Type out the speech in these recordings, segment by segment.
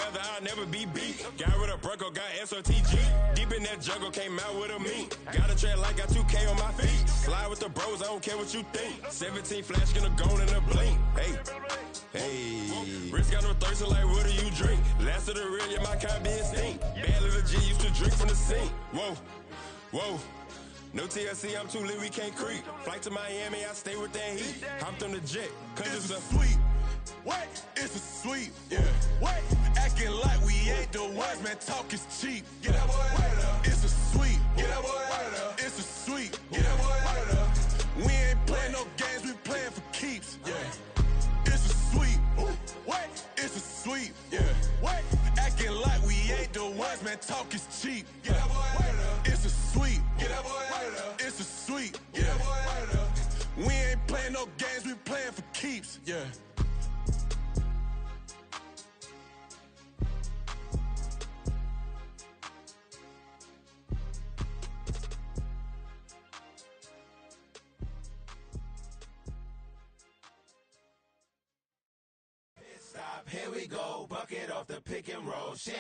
Mayweather, I'll never be beat. Got rid of Bronco, got SOTG. Deep in that jungle, came out with a meat. Got a track like got 2K on my feet. Slide with the bros, I don't care what you think. 17 flash, gonna go in a blink. Hey, hey. Wrist got no thirst, like what do you drink? Last of the real, yeah, my kind be instinct. Bad little G used to drink from the sink. Whoa, whoa. No TLC, I'm too lit, we can't creep. Flight to Miami, I stay with that heat. Hopped on the jet, cause it's a sweet. What? It's a sweet. Yeah. What? Acting like we ain't the ones, man. Talk is cheap. Get that boy out of there. It's a sweet. Get that boy out of there. It's a sweet. Get that boy out of there. We ain't playing no games, we playing for keeps. Yeah. It's a sweet. What? It's a sweet. Yeah. What? Acting like we ain't the ones, man. Talk is cheap. Get that boy out of there. It's a sweet. Get that boy out of there. It's a sweet. Get that boy out of there. We ain't playing no games, we playing for keeps. Yeah. Here we go, bucket off the pick and roll. Shit,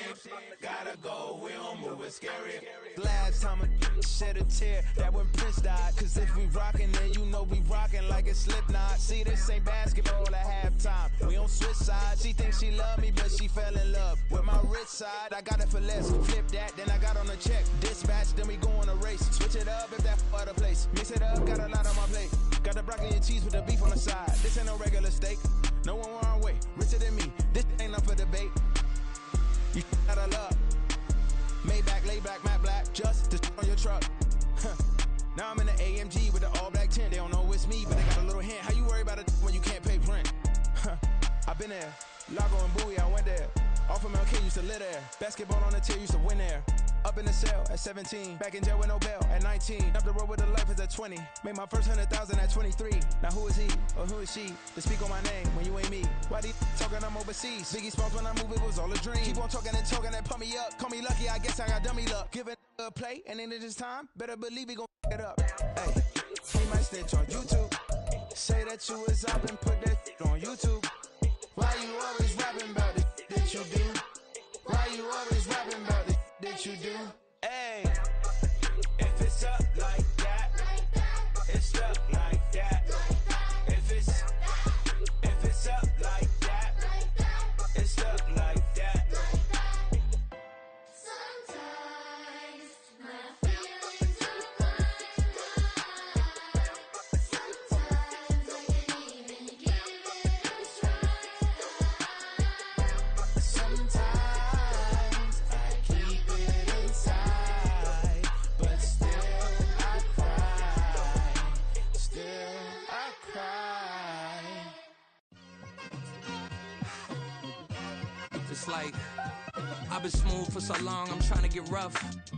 gotta go, we don't move it scary. Last time a shed a tear, that when Prince died. Cause if we rockin', then you know we rockin' like a Slipknot. See, this ain't basketball at halftime. We don't switch sides. She thinks she love me, but she fell in love with my rich side. I got it for less. Flip that, then I got on a check. Dispatch, then we go on a race. Switch it up if that other place. Mix it up, got a lot on my plate. Got the broccoli and cheese with the beef on the side. This ain't no regular steak. No one wrong way, richer than me. This ain't up for debate. You out of luck. Maybach, lay back, matte black, just to on your truck. Now I'm in the AMG with the all black tint. They don't know it's me, but they got a little hint. How you worry about it when you can't pay rent? I've been there. Lago and Bowie, I went there. Off of MLK, used to live there. Basketball on the tier, used to win there. Up in the cell at 17. Back in jail with no bail at 19. Up the road with the life is at 20. Made my first 100,000 at 23. Now who is he or who is she to speak on my name when you ain't me? Why they talking I'm overseas? Biggie Smalls when I move, it was all a dream. Keep on talking and pump me up. Call me lucky, I guess I got dummy luck. Give it a play and then it is time. Better believe we gon' it up. Hey, he might snitch on YouTube. Say that you was up and put that on YouTube. Why you always rapping about it that you do? Why you always rapping about it that you do? Hey, if it's up like that, it's up like that. If it's up like that, it's up like that. Sometimes my feelings are blind. Sometimes I can't even give it a try. Sometimes I keep it inside, but still I cry. Still I cry. It's like I've been smooth for so long, I'm trying to get rough.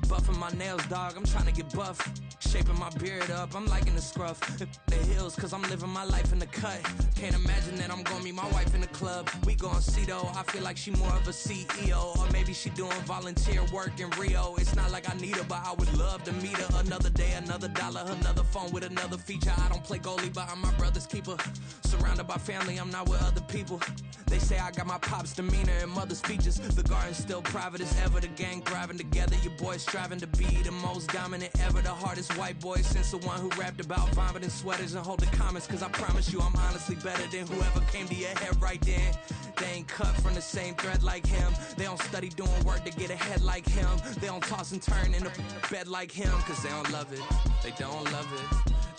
Buffing my nails, dog, I'm trying to get buff. Shaping my beard up, I'm liking the scruff. The hills, cause I'm living my life in the cut. Can't imagine that I'm gonna meet my wife in the club. We gon' see though, I feel like she more of a CEO. Or maybe she doing volunteer work in Rio. It's not like I need her, but I would love to meet her. Another day, another dollar, another phone with another feature. I don't play goalie, but I'm my brother's keeper. Surrounded by family, I'm not with other people. They say I got my pop's demeanor and mother's features. The garden's still private as ever, the gang thriving together. Your boys striving to be the most dominant ever. The hardest white boy since the one who rapped about vomiting sweaters and holding comments. Cause I promise you I'm honestly better than whoever came to your head right then. They ain't cut from the same thread like him. They don't study doing work to get ahead like him. They don't toss and turn in the bed like him. Cause they don't love it, they don't love it.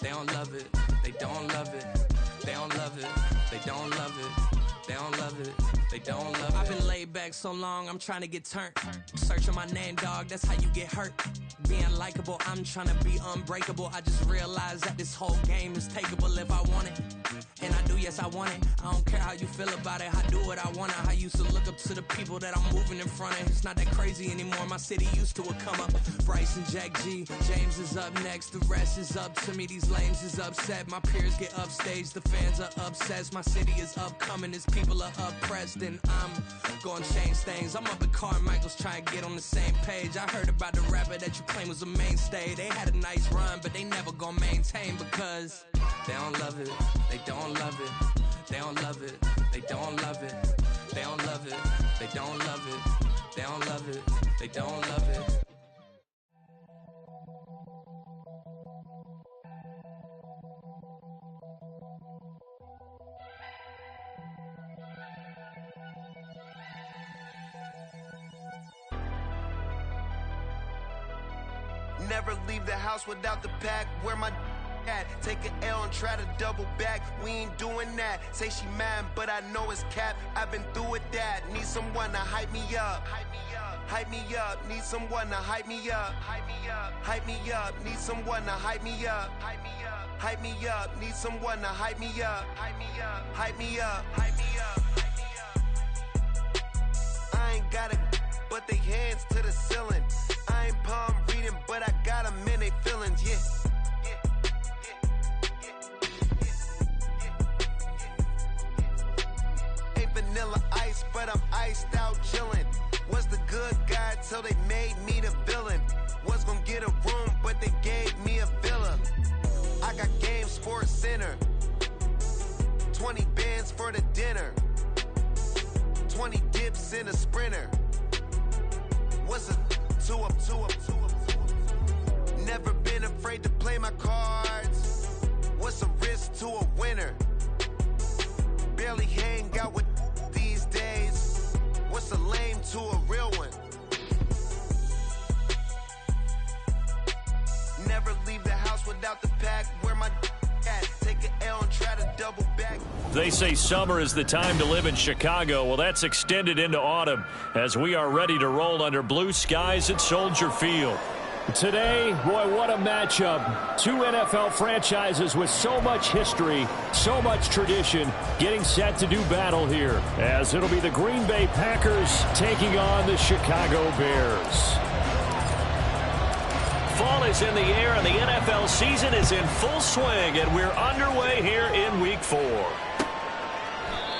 They don't love it, they don't love it. They don't love it, they don't love it. They don't love it, they don't love it. I've been laid back so long, I'm trying to get turned. Searching my name, dog, that's how you get hurt. Being likable, I'm trying to be unbreakable. I just realized that this whole game is takeable if I want it. And I do, yes, I want it. I don't care how you feel about it, I do what I want it. I used to look up to the people that I'm moving in front of. It's not that crazy anymore, my city used to a come up. Bryce and Jack G, James is up next, the rest is up to me. These lames is upset, my peers get upstage, the fans are obsessed. My city is upcoming, its people are oppressed, and I'm gonna change things. I'm up at Carmichael's trying to get on the same page. I heard about the rapper that you claim was a mainstay. They had a nice run, but they never gonna maintain because they don't love it, they don't love it, they don't love it, they don't love it, they don't love it, they don't love it. They don't love it, they don't love it. Never leave the house without the pack. Where my at? Take an L and try to double back. We ain't doing that. Say she mad, but I know it's cap. I've been through with that. Need someone to hype me up. Hype me up. Hype me up. Need someone to hype me up. Hype me up. Hype me up. Need someone to hype me up. Hype me up. Hype me up. Need someone to hype me up. Hype me up. Hype me up. Hype me up. Hype me up. I ain't got it, but they hands to the ceiling. I ain't palm reading, but I got them in they feelings, yeah. Ain't vanilla ice, but I'm iced out chillin'. Was the good guy till they made me the villain. Was gonna get a room, but they gave me a villa. I got game, Sports Center. 20 bands for the dinner. 20 dips in a Sprinter. What's a 2 up? Never been afraid to play my cards. What's a risk to a winner? Barely hang out with these days. What's a lame to a real one? Never leave the house without the pack. Where my at? Take an L and try to double back. They say summer is the time to live in Chicago. Well, that's extended into autumn as we are ready to roll under blue skies at Soldier Field. Today, boy, what a matchup. Two NFL franchises with so much history, so much tradition, getting set to do battle here, as it'll be the Green Bay Packers taking on the Chicago Bears. Fall is in the air, and the NFL season is in full swing, and we're underway here in Week 4.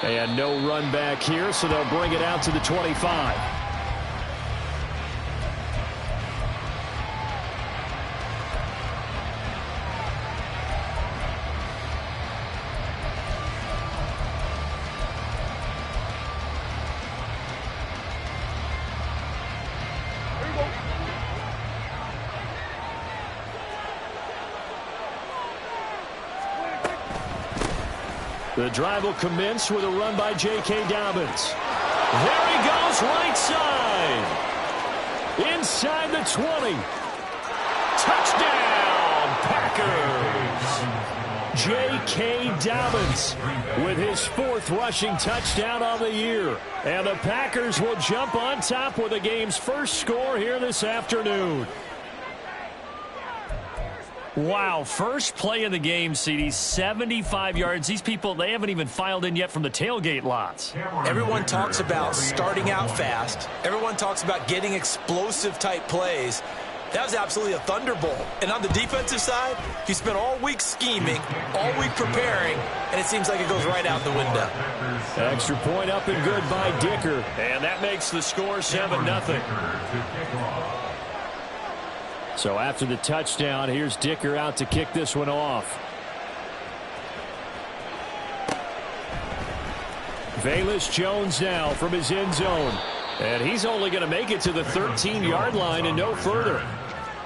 And no run back here, so they'll bring it out to the 25. The drive will commence with a run by J.K. Dobbins. There he goes, right side. Inside the 20. Touchdown, Packers. J.K. Dobbins with his 4th rushing touchdown on the year. And the Packers will jump on top with the game's first score here this afternoon. Wow, first play of the game, CD, 75 yards. These people, they haven't even filed in yet from the tailgate lots. Everyone talks about starting out fast. Everyone talks about getting explosive-type plays. That was absolutely a thunderbolt. And on the defensive side, you spent all week scheming, all week preparing, and it seems like it goes right out the window. Extra point up and good by Dicker. And that makes the score 7-0. So after the touchdown, here's Dicker out to kick this one off. Velus Jones now from his end zone. And he's only going to make it to the 13-yard line and no further.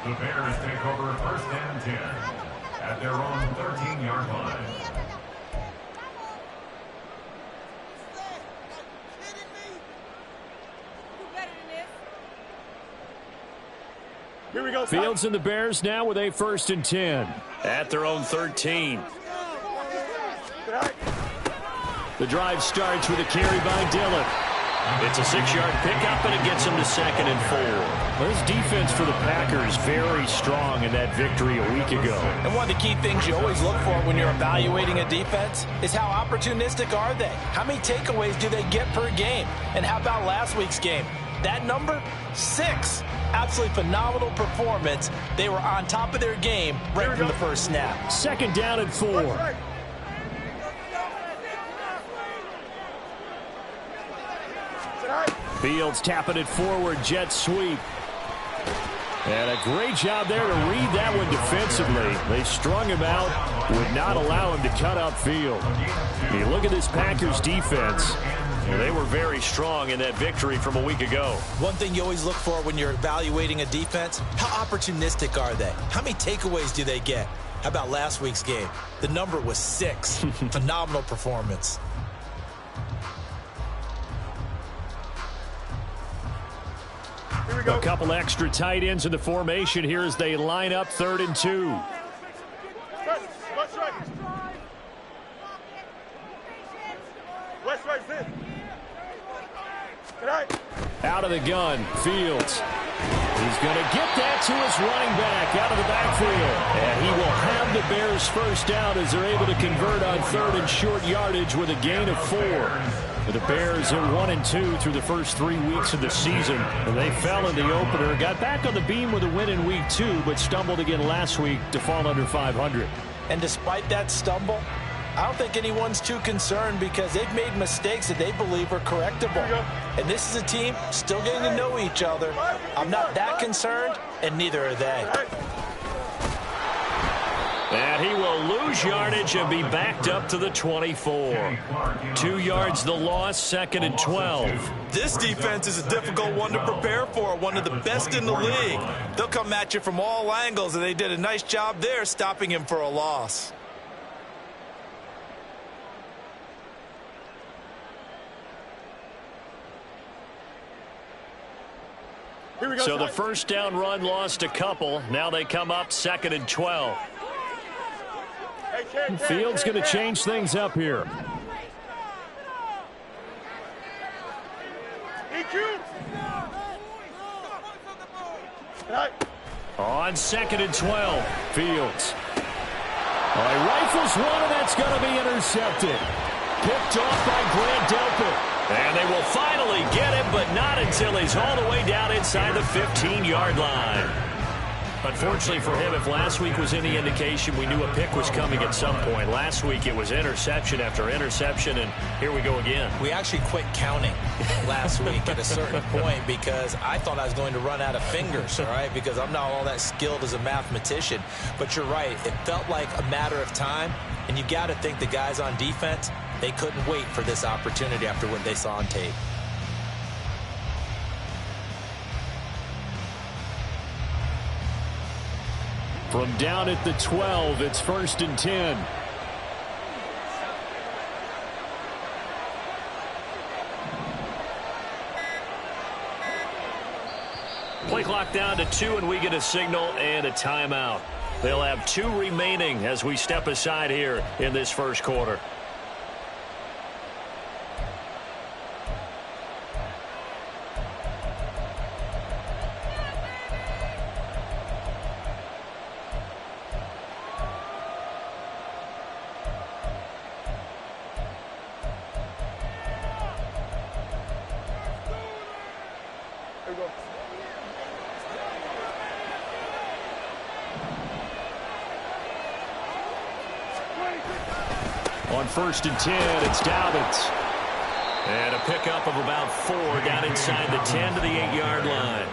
The Bears take over 1st and 10 at their own 13-yard line. Here we go. Fields and the Bears now with a 1st and 10 at their own 13. The drive starts with a carry by Dillon. It's a 6-yard pickup, and it gets him to 2nd and 4. Well, this defense for the Packers very strong in that victory a week ago. And one of the key things you always look for when you're evaluating a defense is how opportunistic are they? How many takeaways do they get per game? And how about last week's game? That number, 6. Absolutely phenomenal performance. They were on top of their game right from the first snap. 2nd down and 4. Fields tapping it forward, jet sweep. And a great job there to read that one defensively. They strung him out, would not allow him to cut upfield. You look at this Packers defense. They were very strong in that victory from a week ago. One thing you always look for when you're evaluating a defense, how opportunistic are they? How many takeaways do they get? How about last week's game? The number was 6. Phenomenal performance. A couple extra tight ends in the formation here as they line up 3rd and 2. Out of the gun, Fields. He's going to get that to his running back out of the backfield. And he will have the Bears first down as they're able to convert on 3rd and short yardage with a gain of 4. The Bears are 1-2 through the first 3 weeks of the season. And they fell in the opener, got back on the beam with a win in week 2, but stumbled again last week to fall under 500. And despite that stumble, I don't think anyone's too concerned because they've made mistakes that they believe are correctable. And this is a team still getting to know each other. I'm not that concerned, and neither are they. And he will lose yardage and be backed up to the 24. 2 yards the loss, 2nd and 12. This defense is a difficult one to prepare for, one of the best in the league. They'll come at you from all angles, and they did a nice job there stopping him for a loss. So the first down run lost a couple. Now they come up 2nd and 12. Fields going to change things up here. On 2nd and 12, Fields. He rifles one, and that's going to be intercepted. Picked off by Grant Delpit. And they will finally get him, but not until he's all the way down inside the 15-yard line. Unfortunately for him, if last week was any indication, we knew a pick was coming at some point. Last week it was interception after interception, and here we go again. We actually quit counting last week at a certain point because I thought I was going to run out of fingers, all right, because I'm not all that skilled as a mathematician. But you're right. It felt like a matter of time, and you got to think the guys on defense, they couldn't wait for this opportunity after what they saw on tape. From down at the 12, it's 1st and 10. Play clock down to 2, and we get a signal and a timeout. They'll have 2 remaining as we step aside here in this first quarter. On 1st and 10, it's Dobbins. And a pickup of about 4 down inside the 10 to the 8-yard line.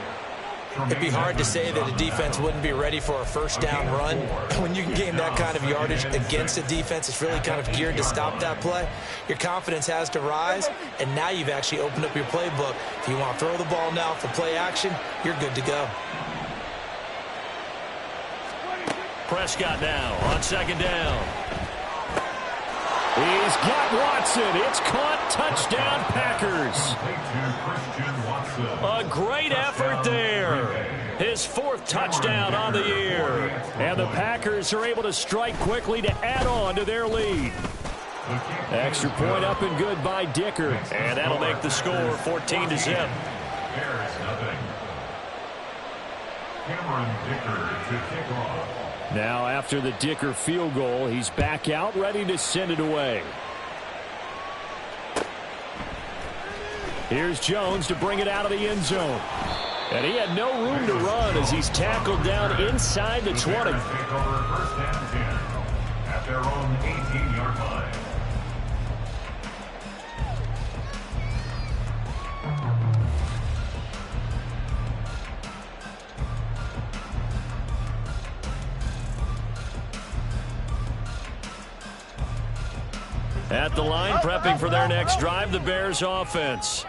It'd be hard to say that a defense wouldn't be ready for a first down run. When you can gain that kind of yardage against a defense, it's really kind of geared to stop that play. Your confidence has to rise, and now you've actually opened up your playbook. If you want to throw the ball now for play action, you're good to go. Prescott now on 2nd down. He's got Watson. It's caught. Touchdown, Packers. A great effort there. His 4th touchdown on the year. And the Packers are able to strike quickly to add on to their lead. Extra point up and good by Dicker. And that'll make the score 14-0. Cameron Dicker to kick off. Now after the Dicker field goal, he's back out ready to send it away. Here's Jones to bring it out of the end zone. And he had no room to run as he's tackled down inside the 20. Take over 1st and 10 at their own 18-yard line. At the line, prepping for their next drive, the Bears offense.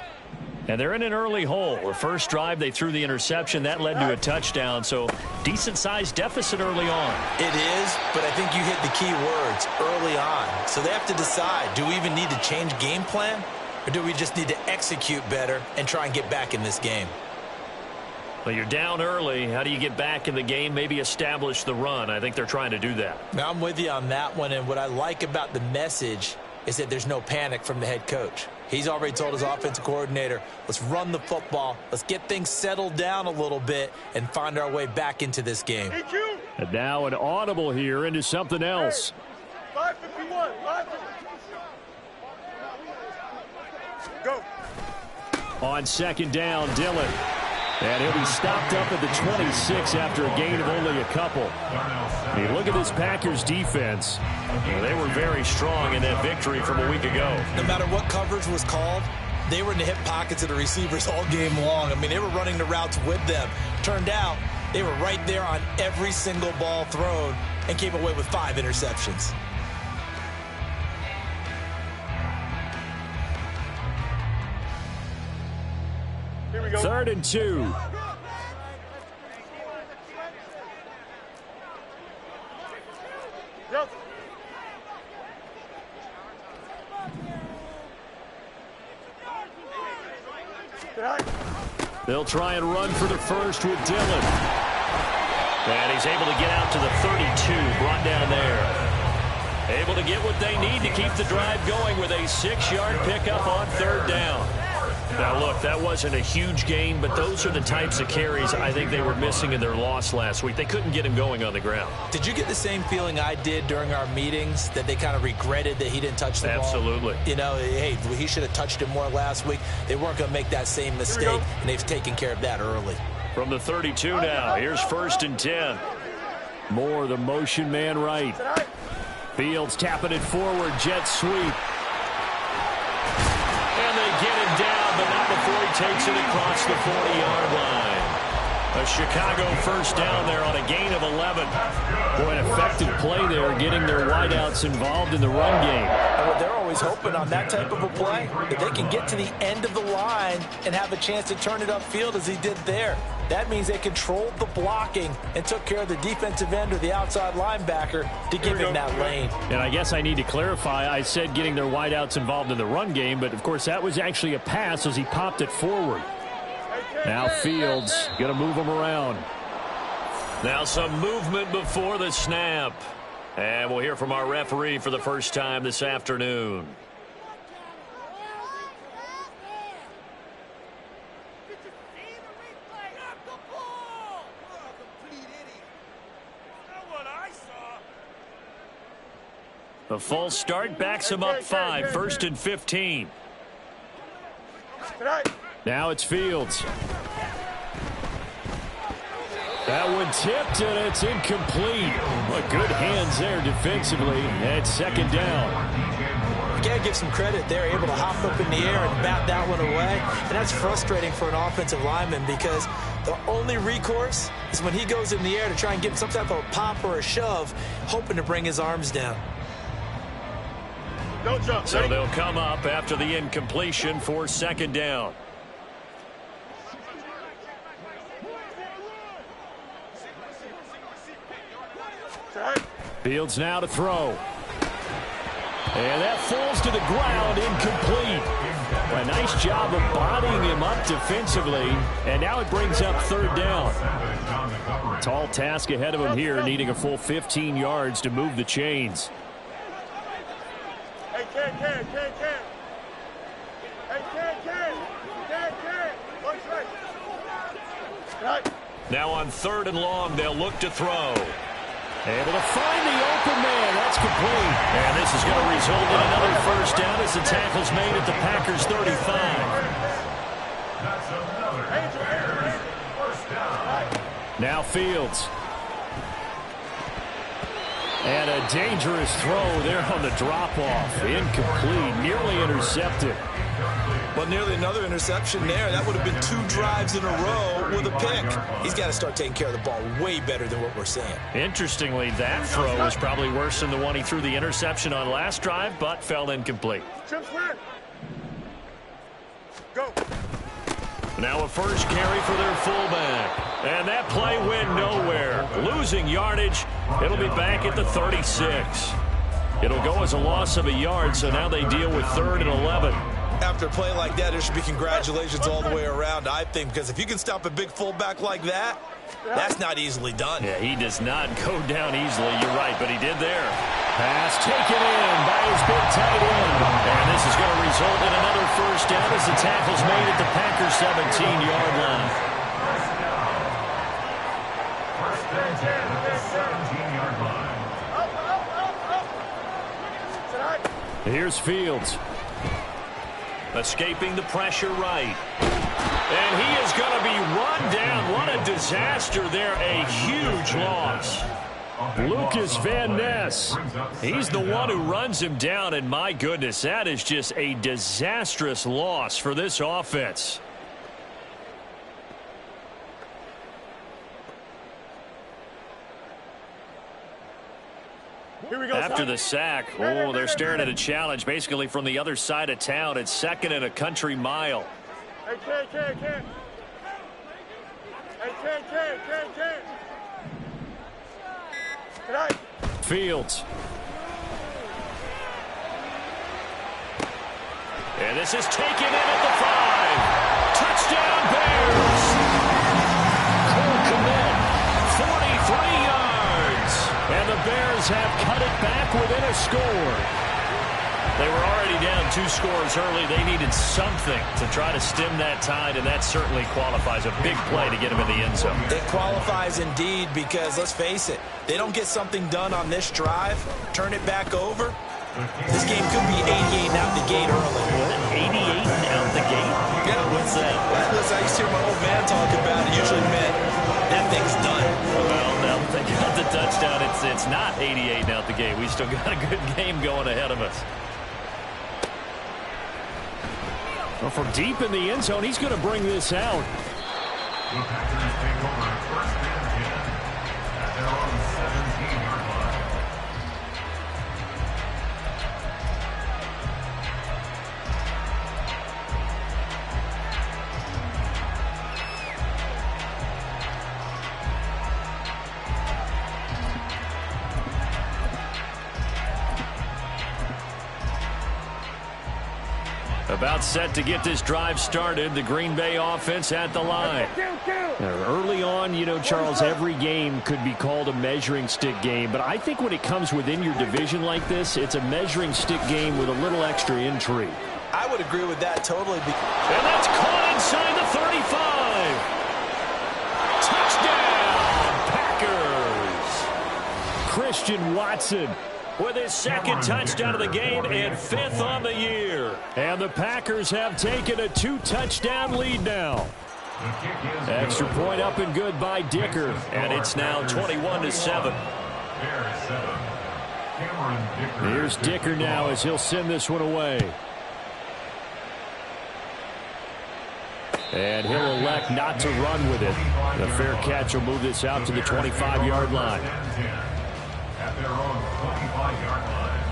And they're in an early hole. The first drive, they threw the interception. That led to a touchdown, so decent-sized deficit early on. It is, but I think you hit the key words, early on. So they have to decide, do we even need to change game plan, or do we just need to execute better and try and get back in this game? Well, you're down early. How do you get back in the game, maybe establish the run? I think they're trying to do that. Now, I'm with you on that one, and what I like about the message is that there's no panic from the head coach. He's already told his offensive coordinator, let's run the football, let's get things settled down a little bit and find our way back into this game. And now an audible here into something else. 551. Go. On second down, Dillon. And he'll be stopped up at the 26 after a gain of only a couple. You look at this Packers defense. They were very strong in that victory from a week ago. No matter what coverage was called, they were in the hip pockets of the receivers all game long. I mean, they were running the routes with them. Turned out, they were right there on every single ball thrown and came away with 5 interceptions. Here we go. 3rd and 2. Yep. They'll try and run for the first with Dillon. And he's able to get out to the 32, brought down there. Able to get what they need to keep the drive going with a 6-yard pickup on 3rd down. Now, look, that wasn't a huge gain, but those are the types of carries I think they were missing in their loss last week. They couldn't get him going on the ground. Did you get the same feeling I did during our meetings, that they kind of regretted that he didn't touch the ball? Absolutely. You know, hey, he should have touched it more last week. They weren't going to make that same mistake, and they've taken care of that early. From the 32 now, here's 1st and 10. Moore, the motion man right. Fields tapping it forward, jet sweep. And they get him down, but not before he takes it across the 40-yard line. A Chicago first down there on a gain of 11. Boy, an effective play there, getting their wideouts involved in the run game. And what they're always hoping on that type of a play, that they can get to the end of the line and have a chance to turn it upfield as he did there. That means they controlled the blocking and took care of the defensive end or the outside linebacker to give him that lane. And I guess I need to clarify, I said getting their wideouts involved in the run game, but of course that was actually a pass as he popped it forward. Now Fields going to move him around. Now some movement before the snap. And we'll hear from our referee for the first time this afternoon. The false start backs him up 5, 1st and 15. Now it's Fields. That one tipped, and it's incomplete. But good hands there defensively. And 2nd down. You got to give some credit. They're able to hop up in the air and bat that one away. And that's frustrating for an offensive lineman because the only recourse is when he goes in the air to try and get some type of a pop or a shove, hoping to bring his arms down. Don't jump. So they'll come up after the incompletion for 2nd down. Fields now to throw. And that falls to the ground, incomplete. A nice job of bodying him up defensively. And now it brings up 3rd down. Tall task ahead of him here, needing a full 15 yards to move the chains. Hey, Ken. Now on 3rd and long, they'll look to throw. Able to find the open man. That's complete. And this is going to result in another first down as the tackle's made at the Packers' 35. That's another first down. Now Fields. And a dangerous throw there on the drop-off. Incomplete, nearly intercepted. Well, nearly another interception there. That would have been 2 drives in a row with a pick. He's got to start taking care of the ball way better than what we're seeing. Interestingly, that throw was probably worse than the one he threw the interception on last drive, but fell incomplete. Go. Now a first carry for their fullback. And that play went nowhere. Losing yardage. It'll be back at the 36. It'll go as a loss of a yard, so now they deal with 3rd and 11. After a play like that, there should be congratulations all the way around, I think, because if you can stop a big fullback like that, that's not easily done. Yeah, he does not go down easily. You're right, but he did there. Pass taken in by his big tight end. And this is going to result in another first down as the tackle's made at the Packers' 17-yard line. First and 10 at the 17-yard line. Here's Fields. Escaping the pressure right. And he is going to be run down. What a disaster there. A huge loss. Lucas Van Ness. He's the one who runs him down, and my goodness, that is just a disastrous loss for this offense. After the sack, oh, they're staring at a challenge basically from the other side of town. It's 2nd and a country mile. Fields. And this is taken in at the 5. Touchdown Bears. Cole Kmet, 43 yards. And the Bears have cut it back within a score. They were already down 2 scores early. They needed something to try to stem that tide, and that certainly qualifies. A big play to get them in the end zone. It qualifies indeed because, let's face it, they don't get something done on this drive, turn it back over, this game could be 88 out the gate early. What? 88 out the gate? Yeah. What's that? Listen, I used to hear my old man talk about it. Usually meant that thing's done. Well, now they got the touchdown. It's not 88 out the gate. We still got a good game going ahead of us. Well, from deep in the end zone, he's going to bring this out. The Packers take over first and 10 at their own 17-yard line. About set to get this drive started. The Green Bay offense at the line. Early on, you know, Charles, every game could be called a measuring stick game. But I think when it comes within your division like this, it's a measuring stick game with a little extra intrigue. I would agree with that totally. And that's caught inside the 35. Touchdown, Packers. Christian Watson with his 2nd touchdown of the game and 5th on the year. And the Packers have taken a 2-touchdown lead now. Extra point up and good by Dicker. And it's now 21-7. Here's Dicker now as he'll send this one away. And he'll elect not to run with it. The fair catch will move this out to the 25-yard line. At their own 25-yard line.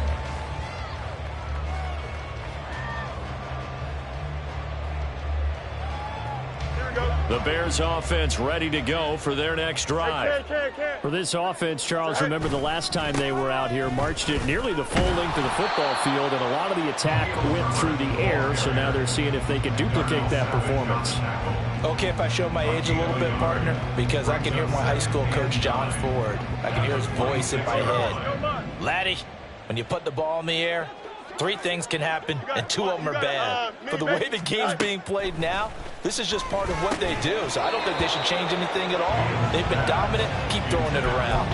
The Bears offense ready to go for their next drive. For this offense, Charles, remember the last time they were out here, marched it nearly the full length of the football field, and a lot of the attack went through the air, so now they're seeing if they can duplicate that performance. Okay, if I show my age a little bit, partner, because I can hear my high school coach, John Ford. I can hear his voice in my head. Laddie, when you put the ball in the air, 3 things can happen, and 2 of them are bad. For the way the game's being played now, this is just part of what they do, so I don't think they should change anything at all. They've been dominant. Keep throwing it around.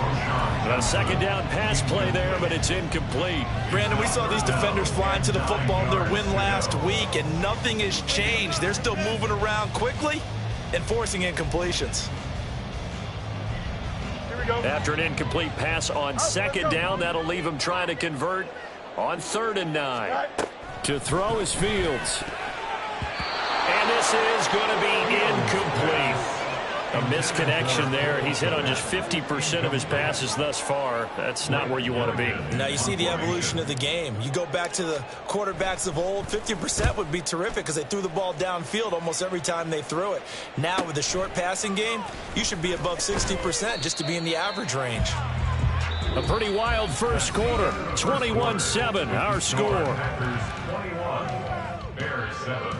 A 2nd down pass play there, but it's incomplete. Brandon, we saw these defenders flying to the football in their win last week, and nothing has changed. They're still moving around quickly and forcing incompletions. After an incomplete pass on 2nd down, that'll leave him trying to convert on 3rd and 9. To throw is Fields. This is going to be incomplete. A misconnection there. He's hit on just 50% of his passes thus far. That's not where you want to be. Now you see the evolution of the game. You go back to the quarterbacks of old, 50% would be terrific because they threw the ball downfield almost every time they threw it. Now with the short passing game, you should be above 60% just to be in the average range. A pretty wild first quarter. 21-7, our score. Bears 7.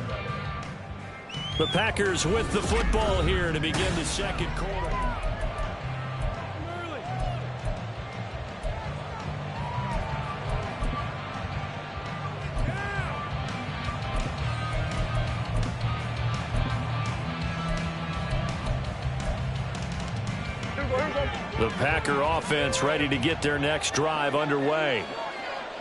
The Packers with the football here to begin the second quarter. The Packer offense ready to get their next drive underway.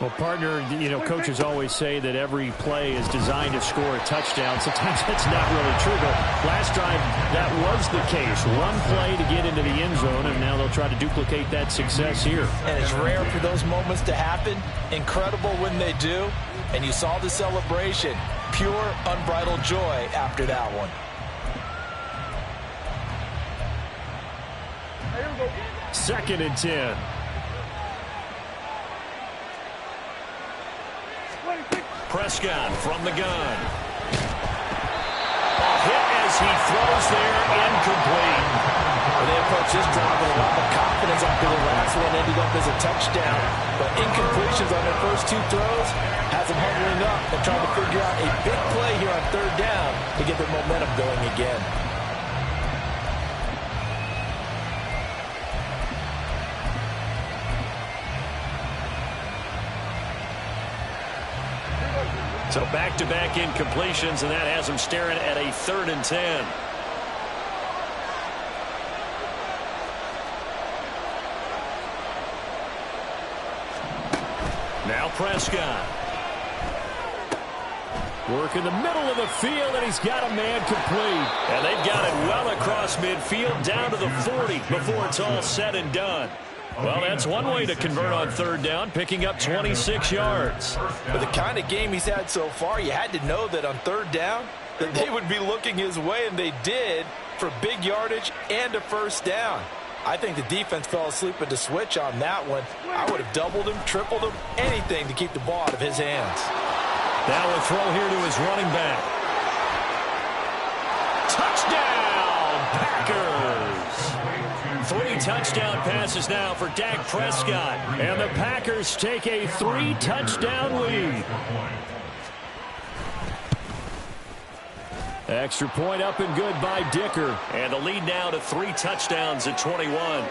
Well, partner, coaches always say that every play is designed to score a touchdown. Sometimes that's not really true, but last drive, that was the case. One play to get into the end zone, and now they'll try to duplicate that success here. And it's rare for those moments to happen. Incredible when they do. And you saw the celebration. Pure, unbridled joy after that one. Second and 10. Prescott from the gun. Hit as he throws there, incomplete. Well, they approached this drive with a lot of confidence after the last one ended up as a touchdown. But incompletions on their first two throws has them huddling up and trying to figure out a big play here on third down to get their momentum going again. So back-to-back incompletions, and that has them staring at a 3rd and 10. Now Prescott. Work in the middle of the field, and he's got a man complete. And they've got it well across midfield, down to the 40 before it's all said and done. Well, that's one way to convert on third down, picking up 26 yards. But the kind of game he's had so far, you had to know that on third down that they would be looking his way, and they did, for big yardage and a first down. I think the defense fell asleep at the switch on that one. I would have doubled him, tripled him, anything to keep the ball out of his hands. Now a throw here to his running back. Touchdown, Packers! 3 touchdown passes now for Dak Prescott. And the Packers take a 3-touchdown lead. Extra point up and good by Dicker. And the lead now to 3 touchdowns at 21.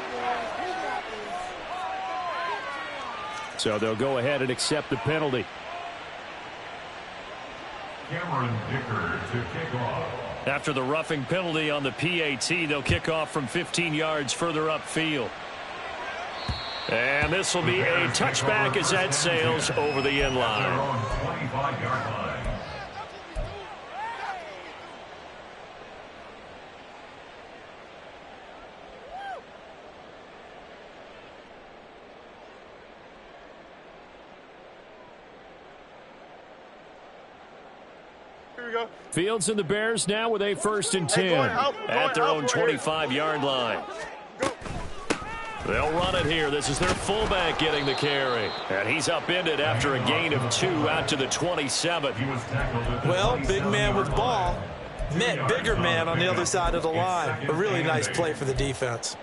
So they'll go ahead and accept the penalty. Cameron Dicker to kick off. After the roughing penalty on the PAT, they'll kick off from 15 yards further upfield. And this will be a touchback as that sails over the end line. They're on 25-yard line. Fields and the Bears now with a 1st and 10 at their own 25-yard line. They'll run it here. This is their fullback getting the carry. And he's upended after a gain of 2 out to the 27. Well, big man with ball met bigger man on the other side of the line. A really nice play for the defense.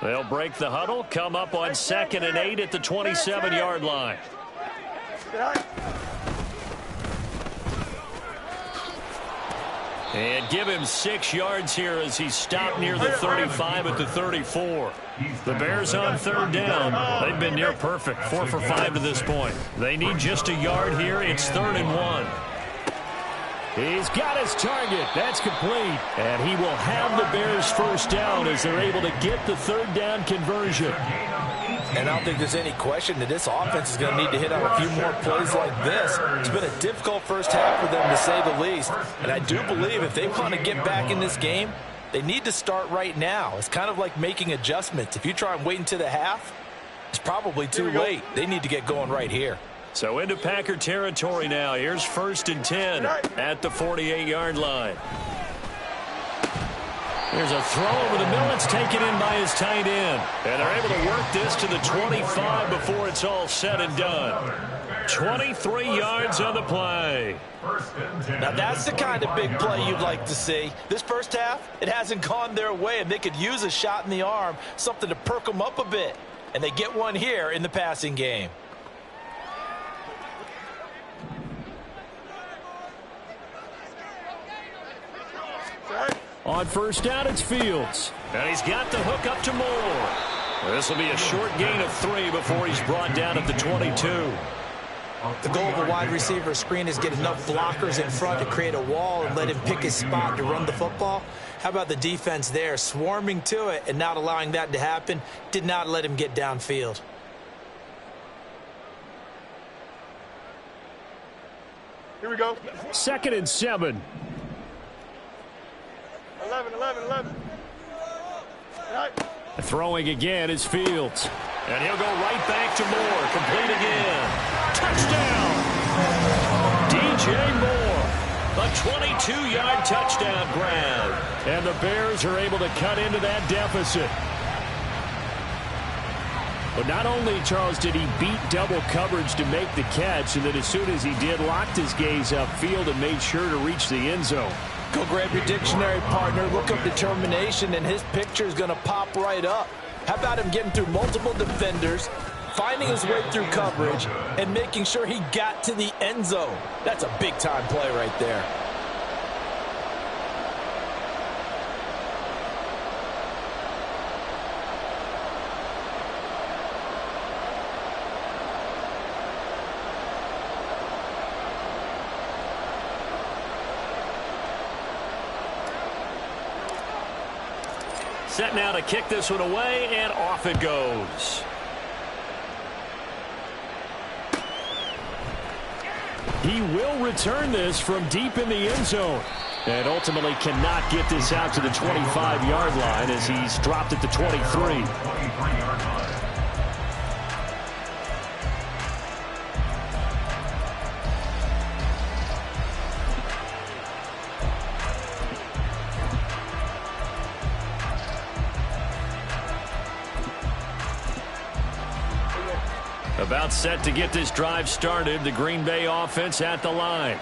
They'll break the huddle, come up on 2nd and 8 at the 27-yard line. And give him 6 yards here as he stopped near the 35 at the 34. The Bears on third down. They've been near perfect, 4 for 5 to this point. They need just a yard here. It's 3rd and 1. He's got his target. That's complete. And he will have the Bears first down as they're able to get the third down conversion. And I don't think there's any question that this offense is going to need to hit on a few more plays like this. It's been a difficult first half for them, to say the least. And I do believe if they want to get back in this game, they need to start right now. It's kind of like making adjustments. If you try and wait until the half, it's probably too late. They need to get going right here. So into Packer territory now. Here's 1st and 10 at the 48-yard line. There's a throw over the middle. It's taken in by his tight end. And they're able to work this to the 25 before it's all said and done. 23 yards on the play. Now that's the kind of big play you'd like to see. This first half, it hasn't gone their way, and they could use a shot in the arm, something to perk them up a bit. And they get one here in the passing game. On 1st down, it's Fields. And he's got the hook up to Moore. This will be a short gain of 3 before he's brought down at the 22. The goal of a wide receiver screen is get enough blockers in front to create a wall and let him pick his spot to run the football. How about the defense there, swarming to it and not allowing that to happen? Did not let him get downfield. Here we go. 2nd and 7. 11. Right. Throwing again is Fields. And he'll go right back to Moore. Complete again. Touchdown! DJ Moore. A 22-yard touchdown grab. And the Bears are able to cut into that deficit. But not only, Charles, did he beat double coverage to make the catch, and then as soon as he did, locked his gaze upfield and made sure to reach the end zone. Go grab your dictionary, partner. Look up determination, and his picture is going to pop right up. How about him getting through multiple defenders, finding his way through coverage, and making sure he got to the end zone? That's a big-time play right there. Set now to kick this one away, and off it goes. He will return this from deep in the end zone. And ultimately cannot get this out to the 25-yard line as he's dropped at the 23. About set to get this drive started. The Green Bay offense at the line.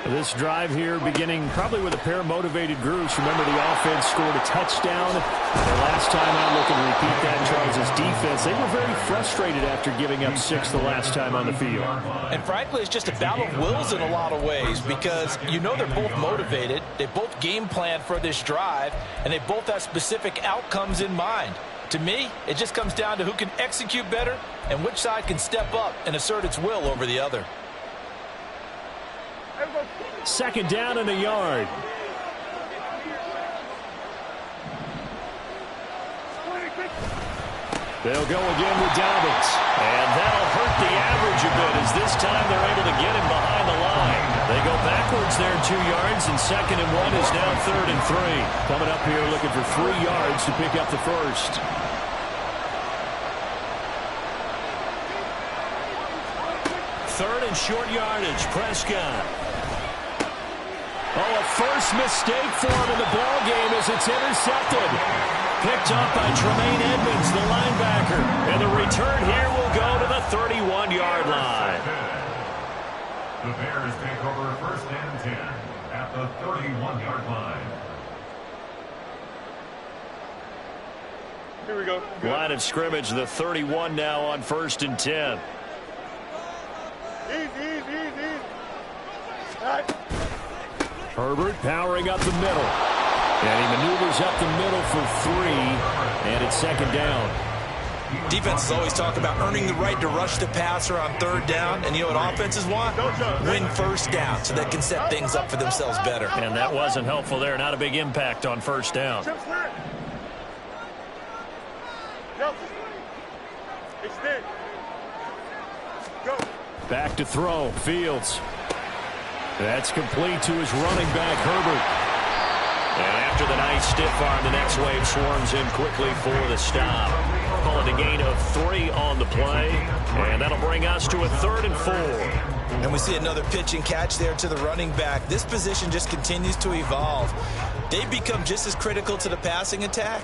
This drive here beginning probably with a pair of motivated groups. Remember, the offense scored a touchdown. The last time out, looking to repeat that, Charles' defense, they were very frustrated after giving up 6 the last time on the field. And frankly, it's just a battle of wills in a lot of ways, because you know they're both motivated. They both game plan for this drive, and they both have specific outcomes in mind. To me, it just comes down to who can execute better and which side can step up and assert its will over the other. 2nd down and a yard. They'll go again with Dobbins. And that'll hurt the average a bit as this time they're able to get him behind the line. They go backwards there 2 yards, and 2nd and 1 is now 3rd and 3. Coming up here looking for 3 yards to pick up the first. Third and short yardage, Prescott. Oh, a first mistake for him in the ball game as it's intercepted. Picked up by Tremaine Edmonds, the linebacker. And the return here will go to the 31-yard line. The Bears take over 1st and 10 at the 31-yard line. Here we go. Line of scrimmage, the 31 now on 1st and 10. Easy. All right. Herbert powering up the middle. And he maneuvers up the middle for 3. And it's 2nd down. Defenses always talk about earning the right to rush the passer on 3rd down. And you know what offenses want? Win 1st down so they can set things up for themselves better. And that wasn't helpful there. Not a big impact on 1st down. Extend. Go. Back to throw. Fields. That's complete to his running back, Herbert. And after the nice stiff arm, the next wave swarms in quickly for the stop. Call it a gain of 3 on the play. And that'll bring us to a 3rd and 4. And we see another pitch and catch there to the running back. This position just continues to evolve. They've become just as critical to the passing attack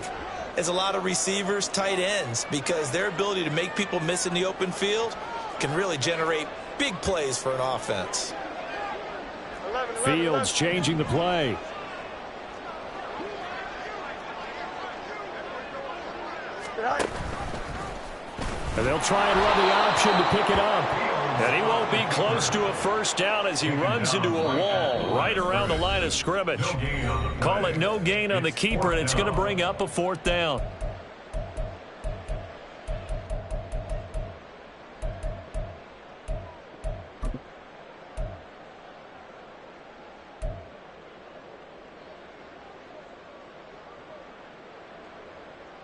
as a lot of receivers, tight ends, because their ability to make people miss in the open field can really generate big plays for an offense. Fields changing the play. And they'll try and run the option to pick it up. And he won't be close to a first down as he runs into a wall right around the line of scrimmage. Call it no gain on the keeper, and it's going to bring up a 4th down.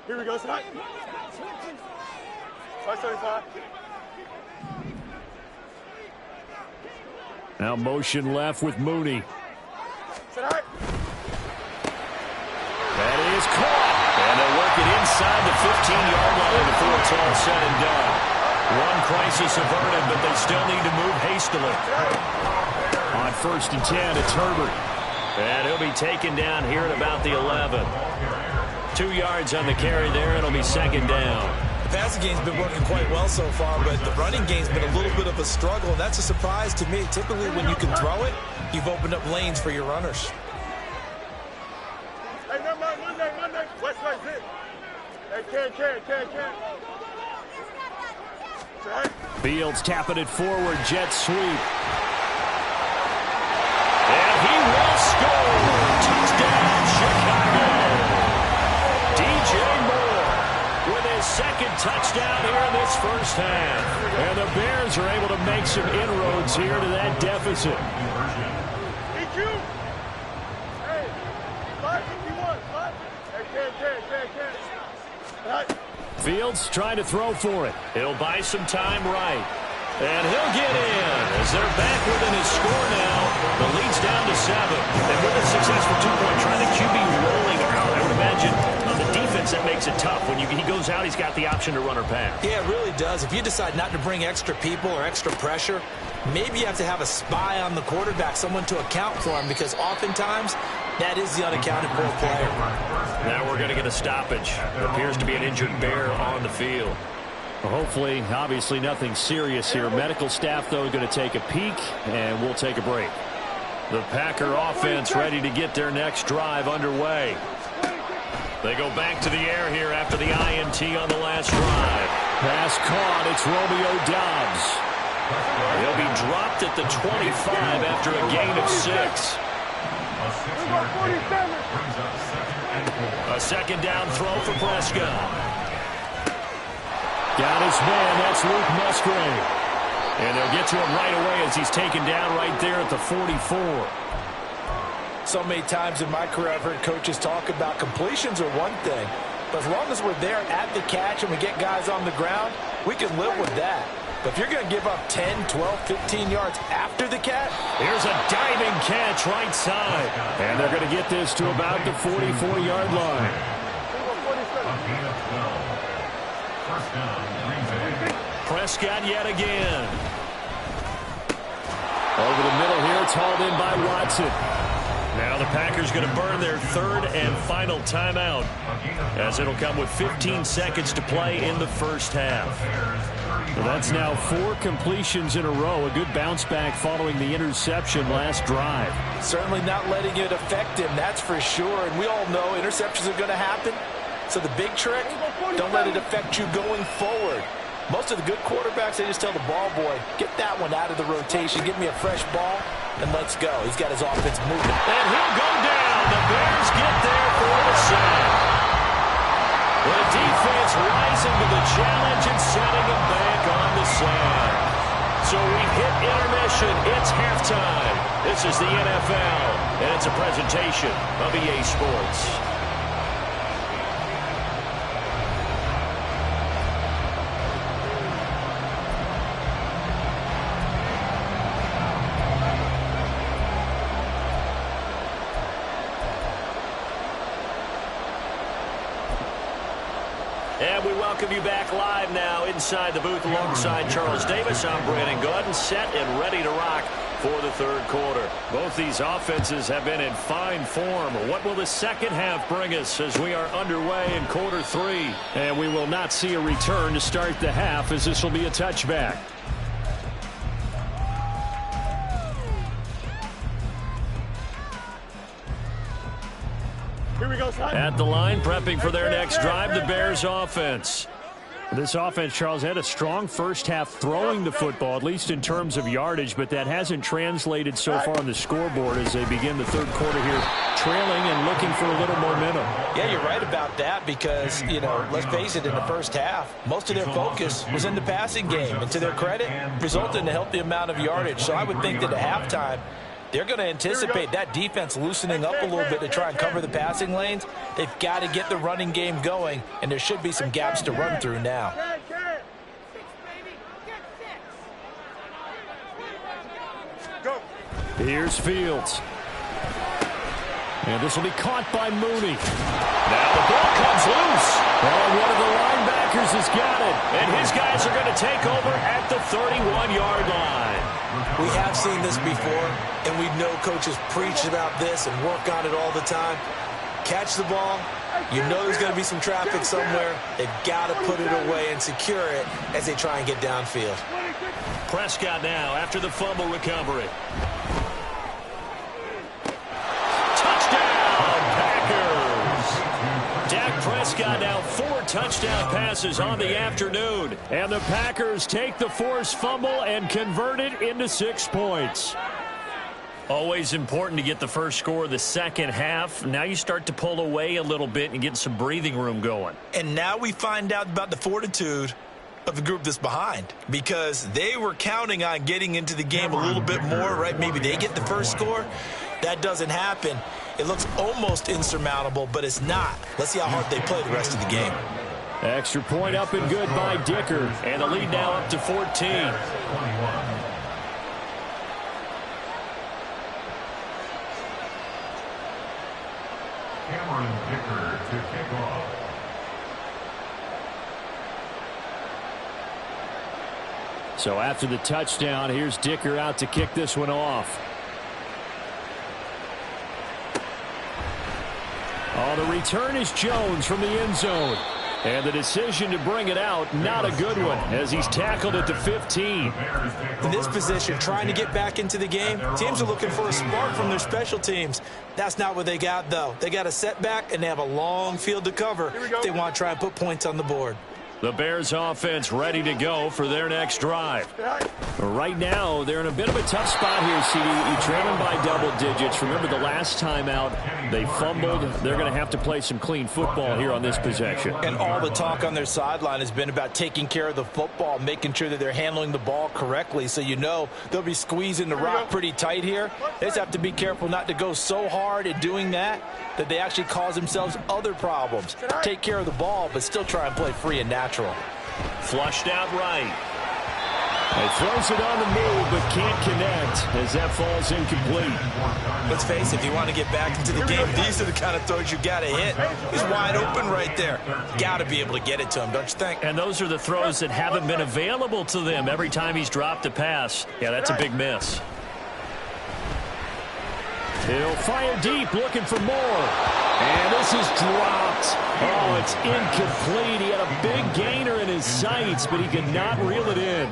Here we go, Scott. 575. Now motion left with Mooney. That is caught. And they'll work it inside the 15-yard line before it's all said and done. One crisis averted, but they still need to move hastily. On 1st and 10, it's Herbert. And he'll be taken down here at about the 11. 2 yards on the carry there, and it'll be 2nd down. The passing game's been working quite well so far, but the running game's been a little bit of a struggle, and that's a surprise to me. Typically, when you can throw it, you've opened up lanes for your runners. Hey, Monday. West right zip. Hey, can. Fields tapping it forward, jet sweep. And he will score. Touchdown, Chicago. DJ Moore with his 2nd touchdown here in this first half. And the Bears are able to make some inroads here to that deficit. EQ. Hey, 551. Hey, can. Fields trying to throw for it. He'll buy some time right. And he'll get in as they're back within his score now. The lead's down to 7. And with a successful 2-point try, the QB rolling out. I would imagine on the defense that makes it tough. When he goes out, he's got the option to run or pass. Yeah, it really does. If you decide not to bring extra people or extra pressure, maybe you have to have a spy on the quarterback, someone to account for him, because oftentimes that is the unaccounted for player. Now we're going to get a stoppage. It appears to be an injured Bear on the field. Well, hopefully, obviously nothing serious here. Medical staff, though, going to take a peek, and we'll take a break. The Packer offense ready to get their next drive underway. They go back to the air here after the INT on the last drive. Pass caught. It's Romeo Doubs. He'll be dropped at the 25 after a gain of 6. A 2nd down throw for Prescott. Got his man, that's Luke Musgrave. And they'll get to him right away as he's taken down right there at the 44. So many times in my career I've heard coaches talk about completions are one thing, but as long as we're there at the catch and we get guys on the ground, we can live with that. But if you're going to give up 10, 12, 15 yards after the catch. Here's a diving catch right side. And they're going to get this to about the 44-yard line. Prescott yet again. Over the middle here, it's hauled in by Watson. Now the Packers going to burn their 3rd and final timeout, as it'll come with 15 seconds to play in the first half. Well, that's now 4 completions in a row. A good bounce back following the interception last drive. Certainly not letting it affect him, that's for sure. And we all know interceptions are going to happen. So the big trick, don't let it affect you going forward. Most of the good quarterbacks, they just tell the ball boy, get that one out of the rotation, give me a fresh ball, and let's go. He's got his offense moving. And he'll go down. The Bears get there for the sack. The defense rising to the challenge and setting him back on the side. So we hit intermission. It's halftime. This is the NFL, and it's a presentation of EA Sports. And we welcome you back live now inside the booth alongside Charles Davis. I'm Brandon Gaudin, set and ready to rock for the third quarter. Both these offenses have been in fine form. What will the second half bring us as we are underway in quarter 3? And we will not see a return to start the half, as this will be a touchback. Here we go, son. At the line, prepping for their next drive, the Bears offense. This offense, Charles, had a strong first half throwing the football, at least in terms of yardage, but that hasn't translated so far on the scoreboard as they begin the third quarter here, trailing and looking for a little momentum. Yeah, you're right about that because, let's face it, in the first half, most of their focus was in the passing game. And to their credit, resulted in a healthy amount of yardage. So I would think that at halftime, they're going to anticipate that defense loosening up a little bit to try and cover the passing lanes. They've got to get the running game going, and there should be some gaps to run through now. Here's Fields. And this will be caught by Mooney. Now the ball comes loose. And one of the linebackers has got it. And his guys are going to take over at the 31-yard line. We have seen this before, and we know coaches preach about this and work on it all the time. Catch the ball. You know there's going to be some traffic somewhere. They've got to put it away and secure it as they try and get downfield. Prescott now after the fumble recovery. Dak Prescott now 4 touchdown passes on the afternoon. And the Packers take the forced fumble and convert it into 6 points. Always important to get the first score of the second half. Now you start to pull away a little bit and get some breathing room going. And now we find out about the fortitude of the group that's behind, because they were counting on getting into the game a little bit more, right? Maybe they get the first score. That doesn't happen. It looks almost insurmountable, but it's not. Let's see how hard they play the rest of the game. Extra point up and good by Dicker. And the lead now up to 14. Cameron Dicker to kick off. So after the touchdown, here's Dicker out to kick this one off. Oh, the return is Jones from the end zone. And the decision to bring it out, not a good one, as he's tackled at the 15. In this position, trying to get back into the game, teams are looking for a spark from their special teams. That's not what they got, though. They got a setback, and they have a long field to cover if they want to try and put points on the board. The Bears offense ready to go for their next drive. Right now, they're in a bit of a tough spot here, CD. You're trailing by double digits. Remember the last time out, they fumbled. They're going to have to play some clean football here on this possession. And all the talk on their sideline has been about taking care of the football, making sure that they're handling the ball correctly. So you know they'll be squeezing the rock pretty tight here. They just have to be careful not to go so hard at doing that they actually cause themselves other problems. Take care of the ball, but still try and play free and natural. Flushed out right. He throws it on the move, but can't connect as that falls incomplete. Let's face it, if you want to get back into the game, these are the kind of throws you got to hit. He's wide open right there. Got to be able to get it to him, don't you think? And those are the throws that haven't been available to them every time he's dropped a pass. Yeah, that's a big miss. He'll fire deep, looking for more. And this is dropped. Oh, it's incomplete. He had a big gainer in his sights, but he could not reel it in.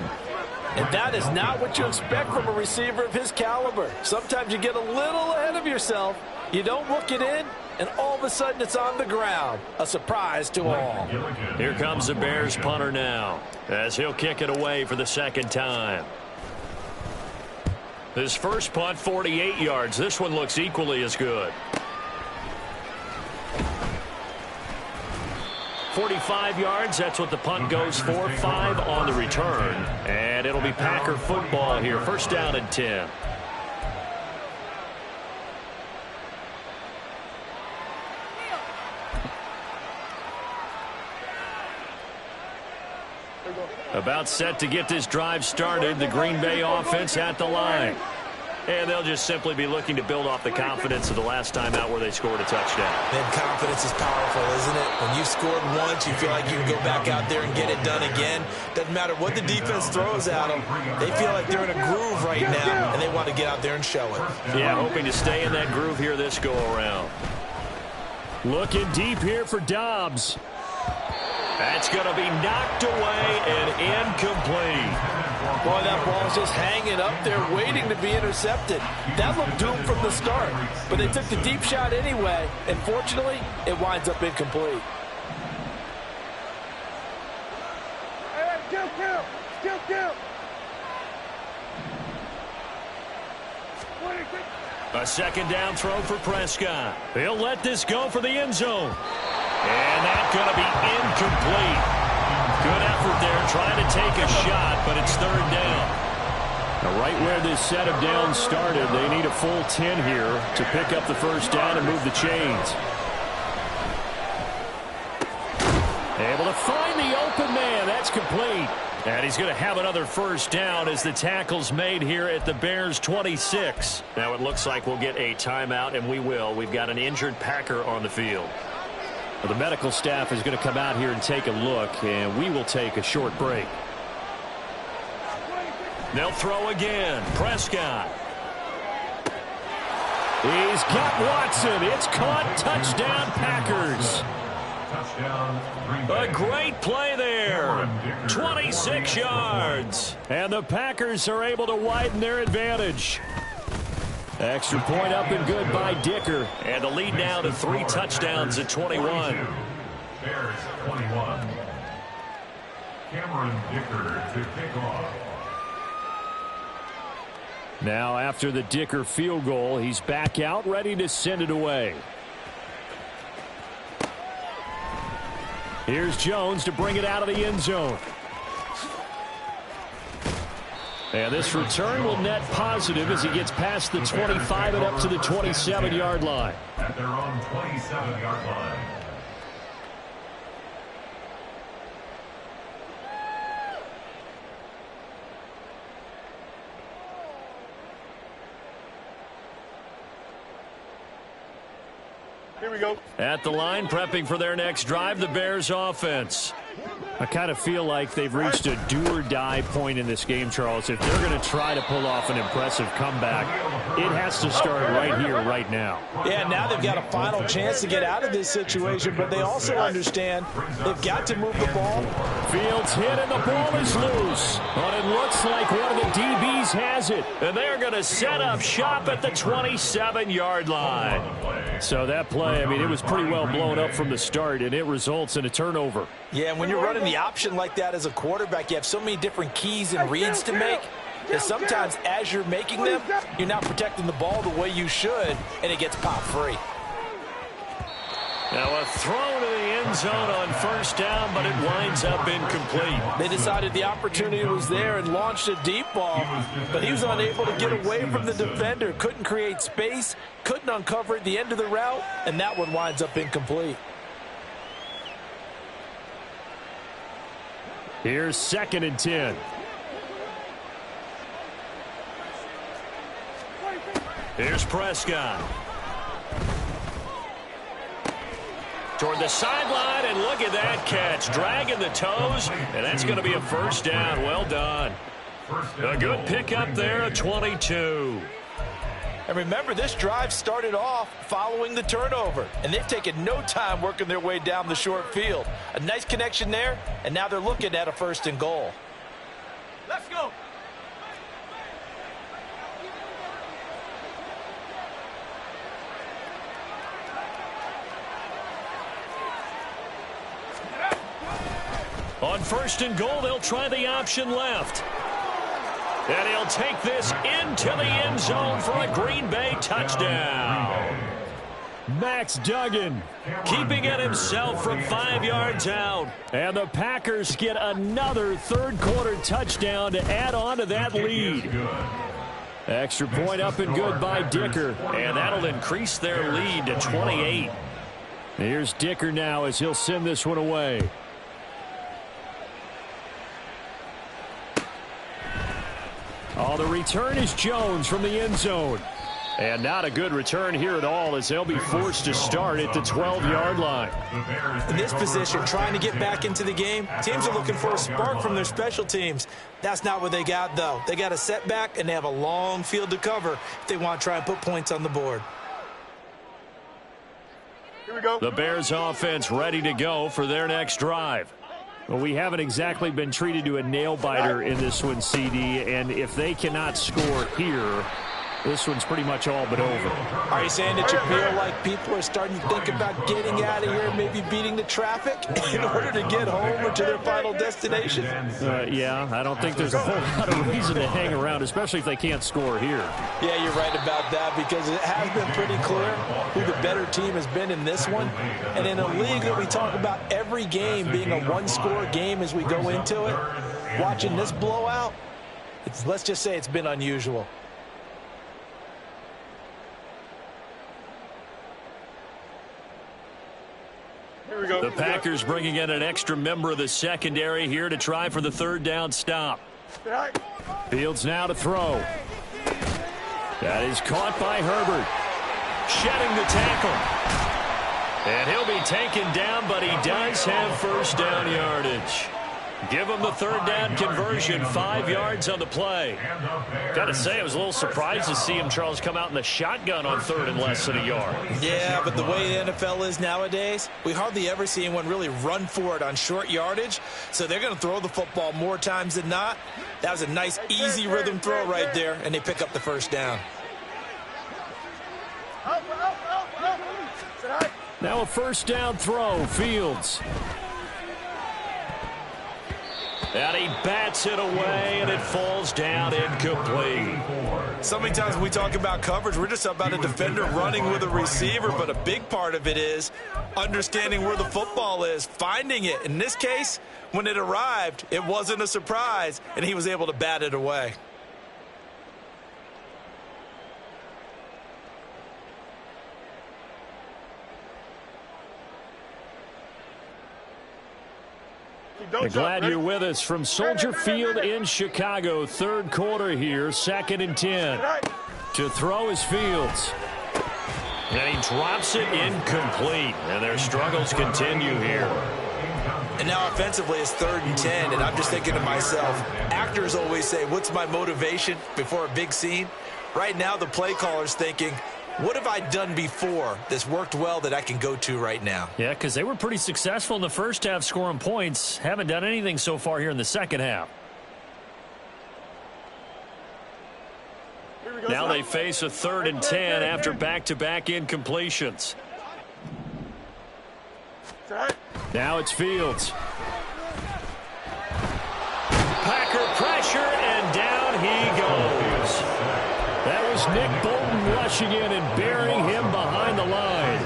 And that is not what you expect from a receiver of his caliber. Sometimes you get a little ahead of yourself. You don't look it in, and all of a sudden it's on the ground. A surprise to all. Here comes the Bears punter now, as he'll kick it away for the second time. His first punt, 48 yards. This one looks equally as good. 45 yards, that's what the punt goes for. 5 on the return. And it'll be Packer football here. First down and 10. About set to get this drive started. The Green Bay offense at the line. And they'll just simply be looking to build off the confidence of the last time out where they scored a touchdown. And confidence is powerful, isn't it? When you've scored once, you feel like you can go back out there and get it done again. Doesn't matter what the defense throws at them. They feel like they're in a groove right now, and they want to get out there and show it. Yeah, hoping to stay in that groove here this go-around. Looking deep here for Dobbs. That's going to be knocked away and incomplete. Boy, that ball's just hanging up there waiting to be intercepted. That looked doomed from the start, but they took the deep shot anyway, and fortunately, it winds up incomplete. Hey, kill. A second down throw for Prescott. He'll let this go for the end zone. And that's going to be incomplete. Good effort there trying to take a shot, but it's third down. Now right where this set of downs started, they need a full 10 here to pick up the first down and move the chains. Able to find the open man. That's complete. And he's going to have another first down as the tackle's made here at the Bears' 26. Now it looks like we'll get a timeout, and we will. We've got an injured Packer on the field. The medical staff is going to come out here and take a look, and we will take a short break. They'll throw again. Prescott. He's got Watson. It's caught. Touchdown, Packers. A great play there. 26 yards. And the Packers are able to widen their advantage. Extra point up and good by Dicker. And the lead now to 3 touchdowns at 21. Bears 21. Cameron Dicker to kick off. Now after the Dicker field goal, he's back out ready to send it away. Here's Jones to bring it out of the end zone. And this return will net positive as he gets past the 25 and up to the 27-yard line. At their own 27-yard line. Here we go. At the line, prepping for their next drive, the Bears offense. I kind of feel like they've reached a do-or-die point in this game, Charles. If they're going to try to pull off an impressive comeback, it has to start right here, right now. Yeah, now they've got a final chance to get out of this situation, but they also understand they've got to move the ball. Fields hit and the ball is loose. But it looks like one of the DBs has it. And they're going to set up shop at the 27-yard line. So that play, I mean, it was pretty well blown up from the start, and it results in a turnover. Yeah, and when you're running the option like that as a quarterback, you have so many different keys and reads to make that sometimes as you're making them, you're not protecting the ball the way you should, and it gets popped free. Now a throw to the end zone on first down, but it winds up incomplete. They decided the opportunity was there and launched a deep ball, but he was unable to get away from the defender, couldn't create space, couldn't uncover at the end of the route, and that one winds up incomplete. Here's 2nd and 10. Here's Prescott. Toward the sideline, and look at that catch. Dragging the toes, and that's going to be a first down. Well done. A good pickup there at 22. And remember, this drive started off following the turnover, and they've taken no time working their way down the short field. A nice connection there, and now they're looking at a 1st and goal. Let's go. On 1st and goal, they'll try the option left. And he'll take this into the end zone for a Green Bay touchdown. Max Duggan keeping it himself from 5 yards out. And the Packers get another third-quarter touchdown to add on to that lead. Extra point up and good by Dicker. And that'll increase their lead to 28. Here's Dicker now as he'll send this one away. On the return is Jones from the end zone. And not a good return here at all, as they'll be forced to start at the 12-yard line. In this position, trying to get back into the game, teams are looking for a spark from their special teams. That's not what they got, though. They got a setback, and they have a long field to cover if they want to try and put points on the board. Here we go. The Bears offense ready to go for their next drive. Well, we haven't exactly been treated to a nail-biter in this one, CD, and if they cannot score here, this one's pretty much all but over. Are you saying that you feel like people are starting to think about getting out of here, maybe beating the traffic in order to get home or to their final destination? Yeah, I don't think there's a whole lot of reason to hang around, especially if they can't score here. Yeah, you're right about that, because it has been pretty clear who the better team has been in this one. And in a league that we talk about every game being a one-score game as we go into it, watching this blowout, let's just say it's been unusual. The Packers bringing in an extra member of the secondary here to try for the third down stop. Fields now to throw. That is caught by Herbert. Shedding the tackle. And he'll be taken down, but he does have first down yardage. Give him the third down conversion, 5 yards on the play. Got to say, I was a little surprised to see him, Charles, come out in the shotgun on third and less than a yard. Yeah, but the way the NFL is nowadays, we hardly ever see anyone really run for it on short yardage. So they're going to throw the football more times than not. That was a nice, easy rhythm throw right there, and they pick up the first down. Now a first down throw, Fields. And he bats it away, and it falls down incomplete. So many times when we talk about coverage, we're just about a defender running with a receiver, but a big part of it is understanding where the football is, finding it. In this case, when it arrived, it wasn't a surprise, and he was able to bat it away. Glad you're with us from Soldier Field in Chicago. Third quarter here, 2nd and 10. To throw is Fields. And he drops it incomplete. And their struggles continue here. And now offensively it's 3rd and 10. And I'm just thinking to myself, actors always say, what's my motivation before a big scene? Right now the play caller's thinking, what have I done before that's worked well that I can go to right now? Yeah, because they were pretty successful in the first half scoring points. Haven't done anything so far here in the second half. Now they face a 3rd and 10 after back-to-back incompletions. Now it's Fields. Packer pressure, and down he goes. That was Nick Bolton rushing in and burying him behind the line.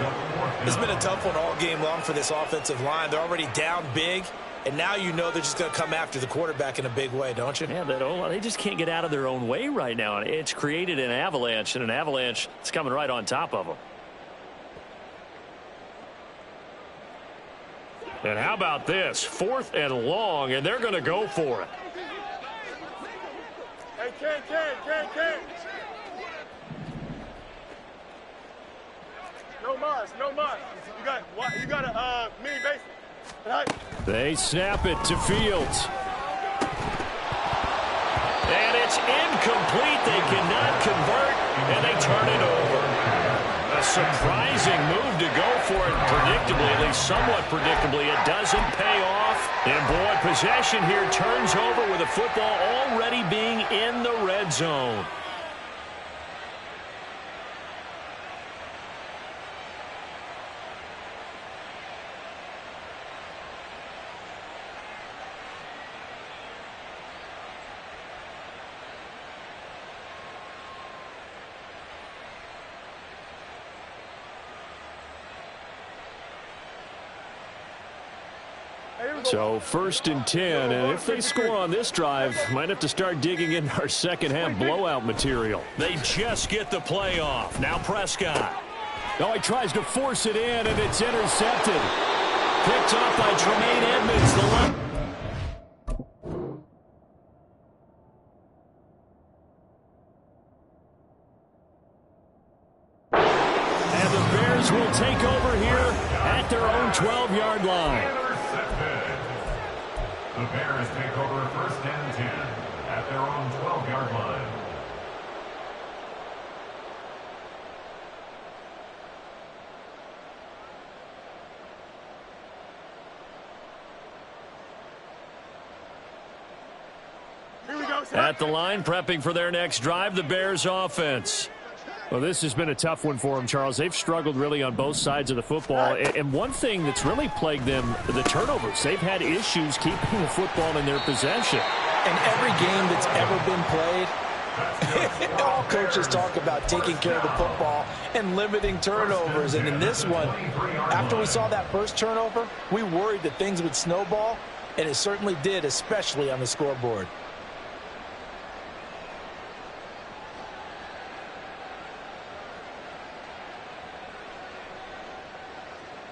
It's been a tough one all game long for this offensive line. They're already down big, and now you know they're just going to come after the quarterback in a big way, don't you? Yeah, they just can't get out of their own way right now. It's created an avalanche, and an avalanche is coming right on top of them. And how about this? 4th and long, and they're going to go for it. Hey, Ken. No mas. You got a mini basement. Right. They snap it to Fields. And it's incomplete. They cannot convert, and they turn it over. A surprising move to go for it predictably, at least somewhat predictably. It doesn't pay off. And boy, possession here turns over with the football already being in the red zone. So 1st and 10, and if they score on this drive, might have to start digging in our second half blowout material. They just get the play off. Now Prescott. Oh, he tries to force it in, and it's intercepted. Picked off by Tremaine Edmonds, the left. Bears will take over here at their own 12-yard line. The Bears take over first and 10 at their own 12-yard line. At the line, prepping for their next drive, the Bears offense. Well, this has been a tough one for them, Charles. They've struggled really on both sides of the football. And one thing that's really plagued them, the turnovers. They've had issues keeping the football in their possession. And every game that's ever been played, all coaches talk about taking care of the football and limiting turnovers. And in this one, after we saw that first turnover, we worried that things would snowball, and it certainly did, especially on the scoreboard.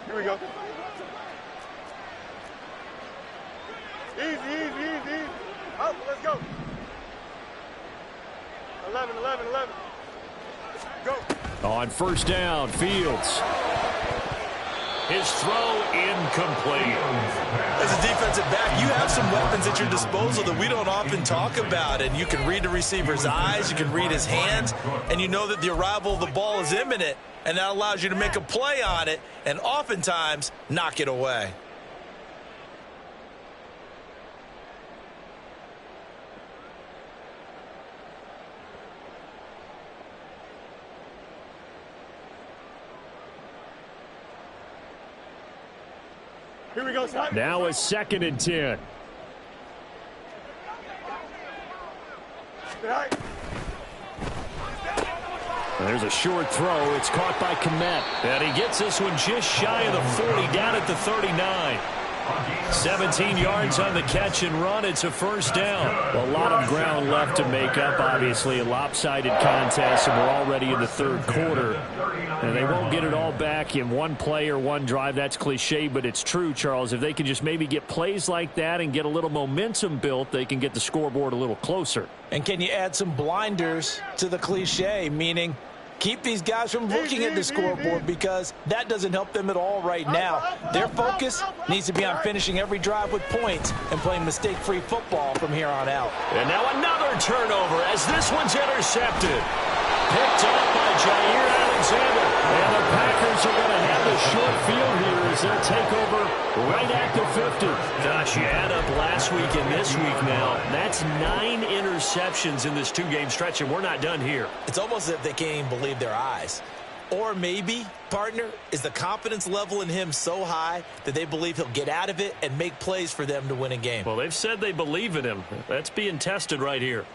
Here we go. Easy, easy, easy, easy. Up, let's go. 11, 11, 11. Go. On first down, Fields. His throw incomplete. As a defensive back, you have some weapons at your disposal that we don't often talk about. And you can read the receiver's eyes, you can read his hands, and you know that the arrival of the ball is imminent. And that allows you to make a play on it and oftentimes knock it away. Here we go, Scott. Now a 2nd and 10. There's a short throw. It's caught by Kmet. And he gets this one just shy of the 40, down at the 39. 17 yards on the catch and run. It's a first down. A lot of ground left to make up. Obviously, a lopsided contest, and we're already in the third quarter. And they won't get it all back in one play or one drive. That's cliche, but it's true, Charles. If they can just maybe get plays like that and get a little momentum built, they can get the scoreboard a little closer. And can you add some blinders to the cliche, meaning keep these guys from looking at the scoreboard, because that doesn't help them at all right now. Their focus needs to be on finishing every drive with points and playing mistake-free football from here on out. And now another turnover as this one's intercepted. Picked up by Jair Alexander. And the Packers are going to have the short field here as they'll take over right at the 50. Gosh, you add up last week and this week now. That's 9 interceptions in this 2-game stretch, and we're not done here. It's almost as if they can't even believe their eyes. Or maybe, partner, is the confidence level in him so high that they believe he'll get out of it and make plays for them to win a game. Well, they've said they believe in him. That's being tested right here.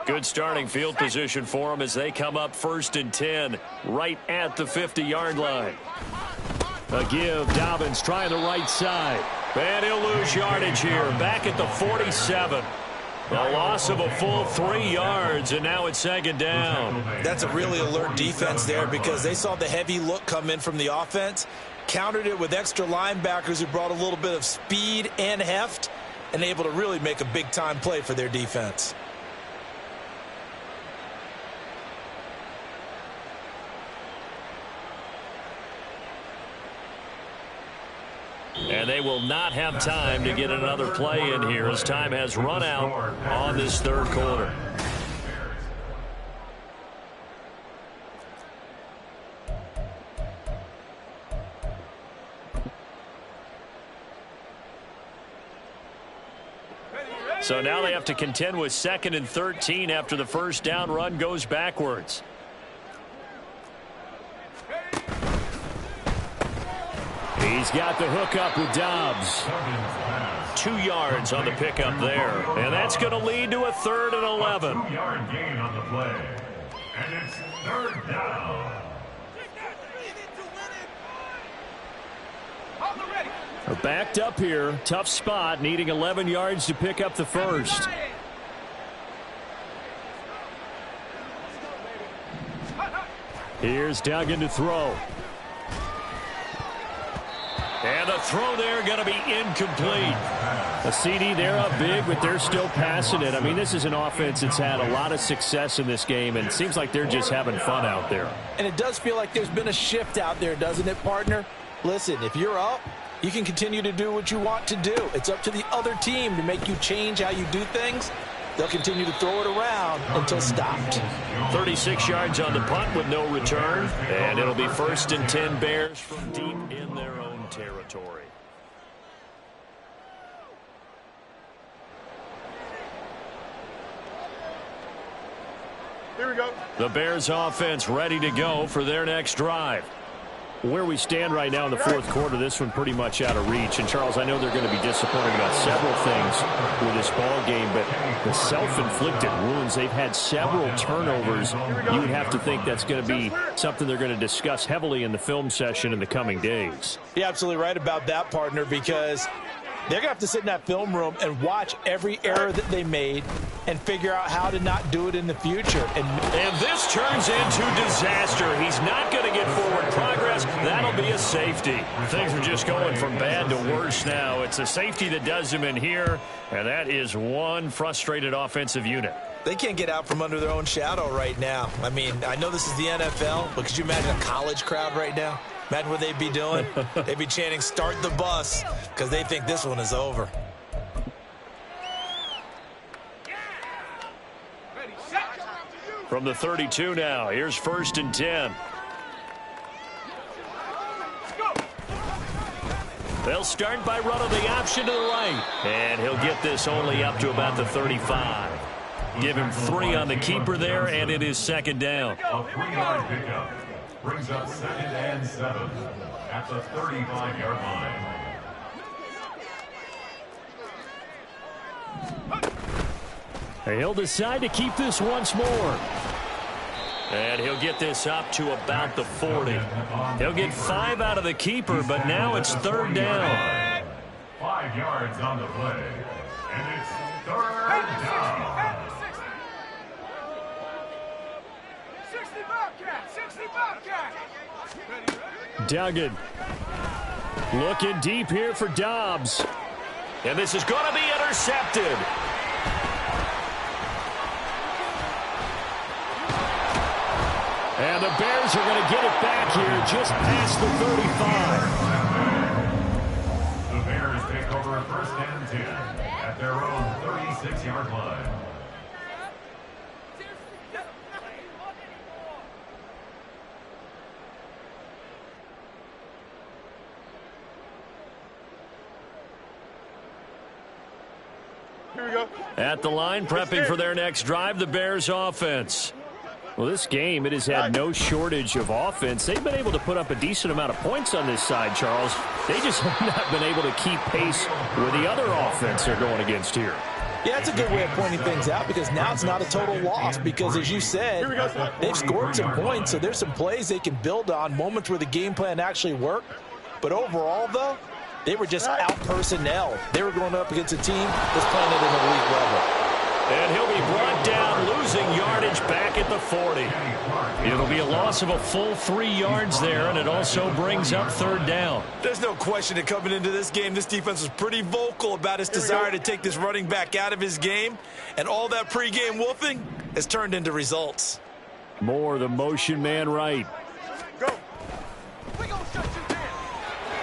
Good starting field position for them as they come up 1st and 10 right at the 50-yard line. A give. Dobbins trying the right side. And he'll lose yardage here. Back at the 47. A loss of a full 3 yards, and now it's 2nd down. That's a really alert defense there because they saw the heavy look come in from the offense, countered it with extra linebackers who brought a little bit of speed and heft, and able to really make a big-time play for their defense. And they will not have time to get another play in here as time has run out on this third quarter. So now they have to contend with 2nd and 13 after the first down run goes backwards. He's got the hook up with Dobbs. 2 yards on the pickup there. And that's going to lead to a 3rd and 11. 2-yard gain on the play. And it's 3rd down. They're backed up here. Tough spot, needing 11 yards to pick up the first. Here's Duggan to throw. And the throw there going to be incomplete. A CD, they're up big, but they're still passing it. I mean, this is an offense that's had a lot of success in this game, and it seems like they're just having fun out there. And it does feel like there's been a shift out there, doesn't it, partner? Listen, if you're up, you can continue to do what you want to do. It's up to the other team to make you change how you do things. They'll continue to throw it around until stopped. 36 yards on the punt with no return, and it'll be 1st and 10 Bears from deep in their own territory. Here we go. The Bears offense ready to go for their next drive. Where we stand right now in the fourth quarter, this one pretty much out of reach. And, Charles, I know they're going to be disappointed about several things with this ball game, but the self-inflicted wounds, they've had several turnovers. You would have to think that's going to be something they're going to discuss heavily in the film session in the coming days. You're absolutely right about that, partner, because they're going to have to sit in that film room and watch every error that they made and figure out how to not do it in the future. And this turns into disaster. He's not going to get forward progress. That'll be a safety. Things are just going from bad to worse now. It's a safety that does him in here, and that is one frustrated offensive unit. They can't get out from under their own shadow right now. I mean, I know this is the NFL, but could you imagine a college crowd right now? Imagine what they'd be doing. They'd be chanting, "Start the bus," because they think this one is over. From the 32 now, here's 1st and 10. They'll start by running the option to the right. And he'll get this only up to about the 35. Give him 3 on the keeper there, and it is 2nd down. A 3-yard pickup brings up 2nd and 7 at the 35-yard line. He'll decide to keep this once more. And he'll get this up to about the 40. He'll get 5 out of the keeper, but now it's 3rd down. 5 yards on the play, and it's 3rd down. 60 Bobcat, 60 Bobcat. Duggan looking deep here for Dobbs. And this is going to be intercepted. And the Bears are going to get it back here just past the 35. The Bears take over 1st and 10 at their own 36-yard line. Here we go. At the line, prepping for their next drive, the Bears offense. Well, this game, it has had no shortage of offense. They've been able to put up a decent amount of points on this side, Charles. They just have not been able to keep pace with the other offense they're going against here. Yeah, that's a good way of pointing things out, because now it's not a total loss, because as you said, they've scored some points, so there's some plays they can build on, moments where the game plan actually worked. But overall, though, they were just out-personnel. They were going up against a team that's playing at an elite level. And he'll be brought down, losing yardage back at the 40. It'll be a loss of a full 3 yards there, and it also brings up 3rd down. There's no question that coming into this game, this defense was pretty vocal about its desire to take this running back out of his game, and all that pregame wolfing has turned into results. More the motion man right. Go.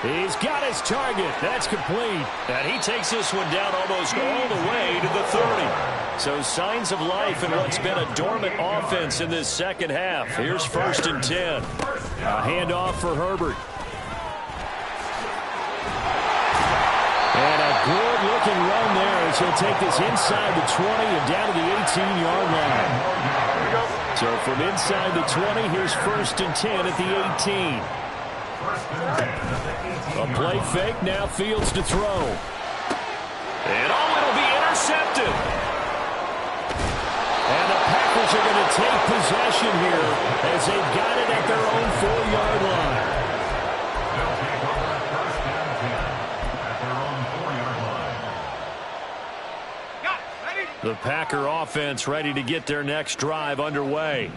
He's got his target. That's complete. And he takes this one down almost all the way to the 30. So signs of life in what's been a dormant offense in this second half. Here's 1st and 10. A handoff for Herbert. And a good-looking run there as he'll take this inside the 20 and down to the 18-yard line. So from inside the 20, here's 1st and 10 at the 18. A play fake, now Fields to throw. And it'll be intercepted. And the Packers are going to take possession here as they've got it at their own 4-yard line. They'll take over 1st and 10 at their own 4-yard line. The Packer offense ready to get their next drive underway.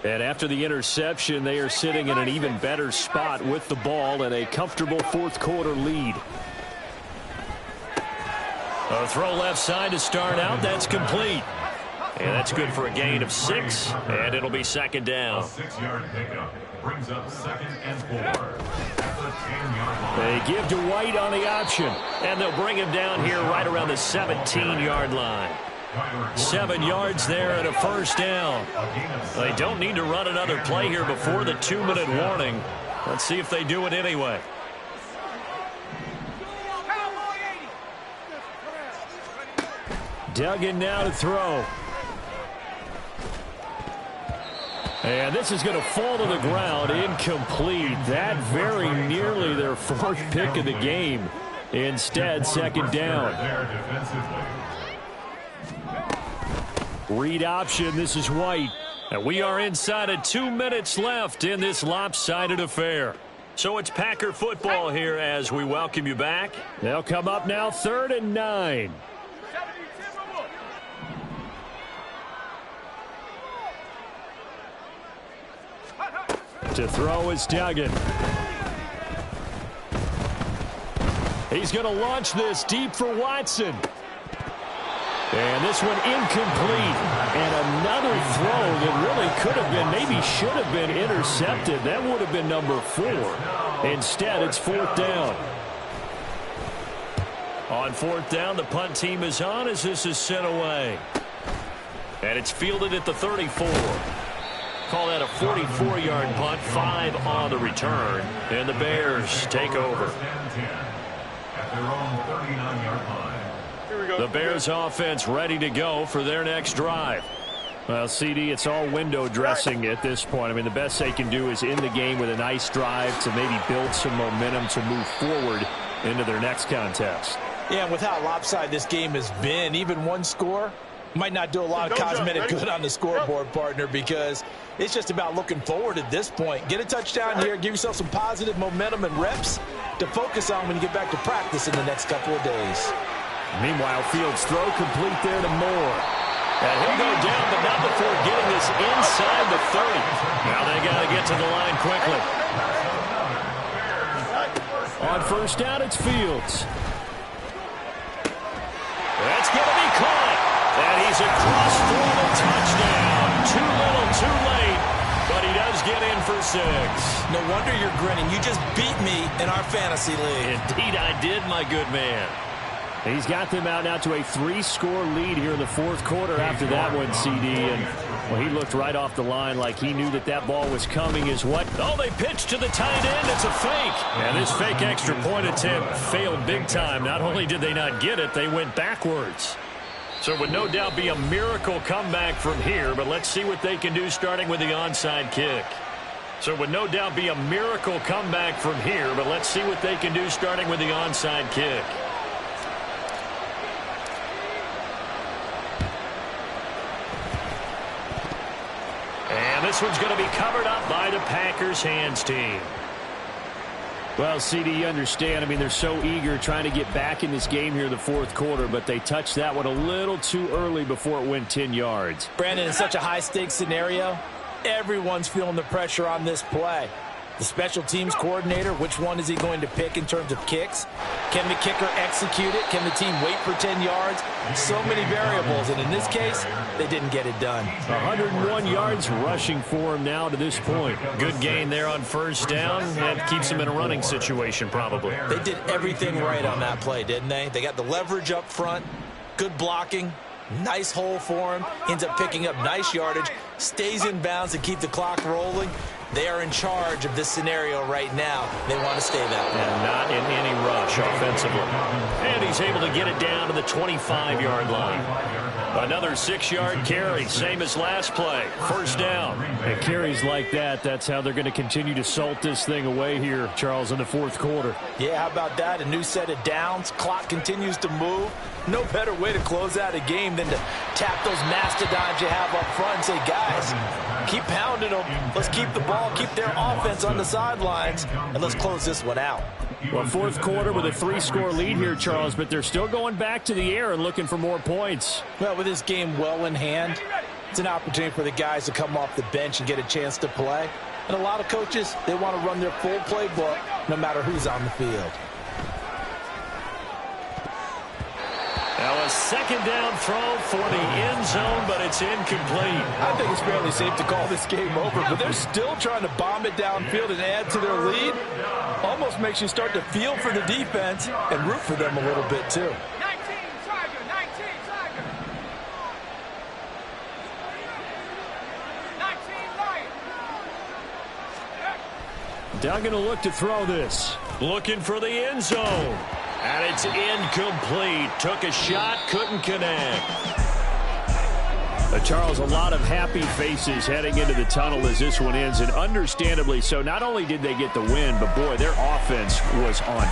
And after the interception, they are sitting in an even better spot with the ball and a comfortable fourth quarter lead. A throw left side to start out. That's complete. And that's good for a gain of 6, and it'll be second down. A 6-yard pickup brings up 2nd and 4 at the 10-yard line. They give to White on the option, and they'll bring him down here right around the 17-yard line. 7 yards there and a first down. They don't need to run another play here before the 2-minute warning. Let's see if they do it anyway. Duggan now to throw. And this is going to fall to the ground, incomplete. That very nearly their 4th pick of the game. Instead, second down. Read option, this is White. And we are inside of 2 minutes left in this lopsided affair. So it's Packer football here as we welcome you back. They'll come up now 3rd and 9. To throw is Duggan. He's going to launch this deep for Watson. And this one incomplete. And another throw that really could have been, maybe should have been intercepted. That would have been number 4. Instead, it's 4th down. On 4th down, the punt team is on as this is sent away. And it's fielded at the 34. Call that a 44-yard punt, 5 on the return. And the Bears take over. At their own 39-yard line. The Bears offense ready to go for their next drive. Well, CD, it's all window dressing at this point. I mean, the best they can do is in the game with a nice drive to maybe build some momentum to move forward into their next contest. Yeah, with how lopsided this game has been, even one score might not do a lot of cosmetic good on the scoreboard, partner, because it's just about looking forward at this point. Get a touchdown here, give yourself some positive momentum and reps to focus on when you get back to practice in the next couple of days. Meanwhile, Fields throw complete there to Moore. And he'll go down, but not before getting this inside the 30. Now they got to get to the line quickly. On first down, it's Fields. That's going to be caught. And he's across for the touchdown. Too little, too late. But he does get in for 6. No wonder you're grinning. You just beat me in our fantasy league. Indeed I did, my good man. He's got them out now to a 3-score lead here in the 4th quarter after that one, CD. And, well, he looked right off the line like he knew that that ball was coming as what? Oh, they pitched to the tight end. It's a fake. And this fake extra point attempt failed big time. Not only did they not get it, they went backwards. So it would no doubt be a miracle comeback from here, but let's see what they can do starting with the onside kick. So it would no doubt be a miracle comeback from here, but let's see what they can do starting with the onside kick. And this one's going to be covered up by the Packers hands team. Well, CD, you understand. I mean, they're so eager trying to get back in this game here in the 4th quarter, but they touched that one a little too early before it went 10 yards. Brandon, in such a high-stakes scenario, everyone's feeling the pressure on this play. The special teams coordinator, which one is he going to pick in terms of kicks? Can the kicker execute it? Can the team wait for 10 yards? So many variables, and in this case, they didn't get it done. 101 yards rushing for him now to this point. Good gain there on first down, and keeps him in a running situation probably. They did everything right on that play, didn't they? They got the leverage up front, good blocking, nice hole for him, ends up picking up nice yardage, stays in bounds to keep the clock rolling. They are in charge of this scenario right now. They want to stay that way. And not in any rush offensively. And he's able to get it down to the 25-yard line. Another 6-yard carry, same as last play. First down. And carries like that, that's how they're going to continue to salt this thing away here, Charles, in the 4th quarter. Yeah, how about that? A new set of downs. Clock continues to move. No better way to close out a game than to tap those mastodons you have up front and say, guys, keep pounding them. Let's keep the ball, keep their offense on the sidelines, and let's close this one out. Well, 4th quarter with a 3-score lead here, Charles, but they're still going back to the air and looking for more points. Well, with this game well in hand, It's an opportunity for the guys to come off the bench and get a chance to play. And a lot of coaches, they want to run their full playbook no matter who's on the field. Now a second down throw for the end zone, but it's incomplete. I think it's fairly safe to call this game over, but they're still trying to bomb it downfield and add to their lead. Almost makes you start to feel for the defense and root for them a little bit too. 19 Tiger, 19 Tiger. 19 Lion. Duggan will look to throw this. Looking for the end zone. And it's incomplete. Took a shot, couldn't connect. Charles, a lot of happy faces heading into the tunnel as this one ends, and understandably so. Not only did they get the win, but boy, their offense was on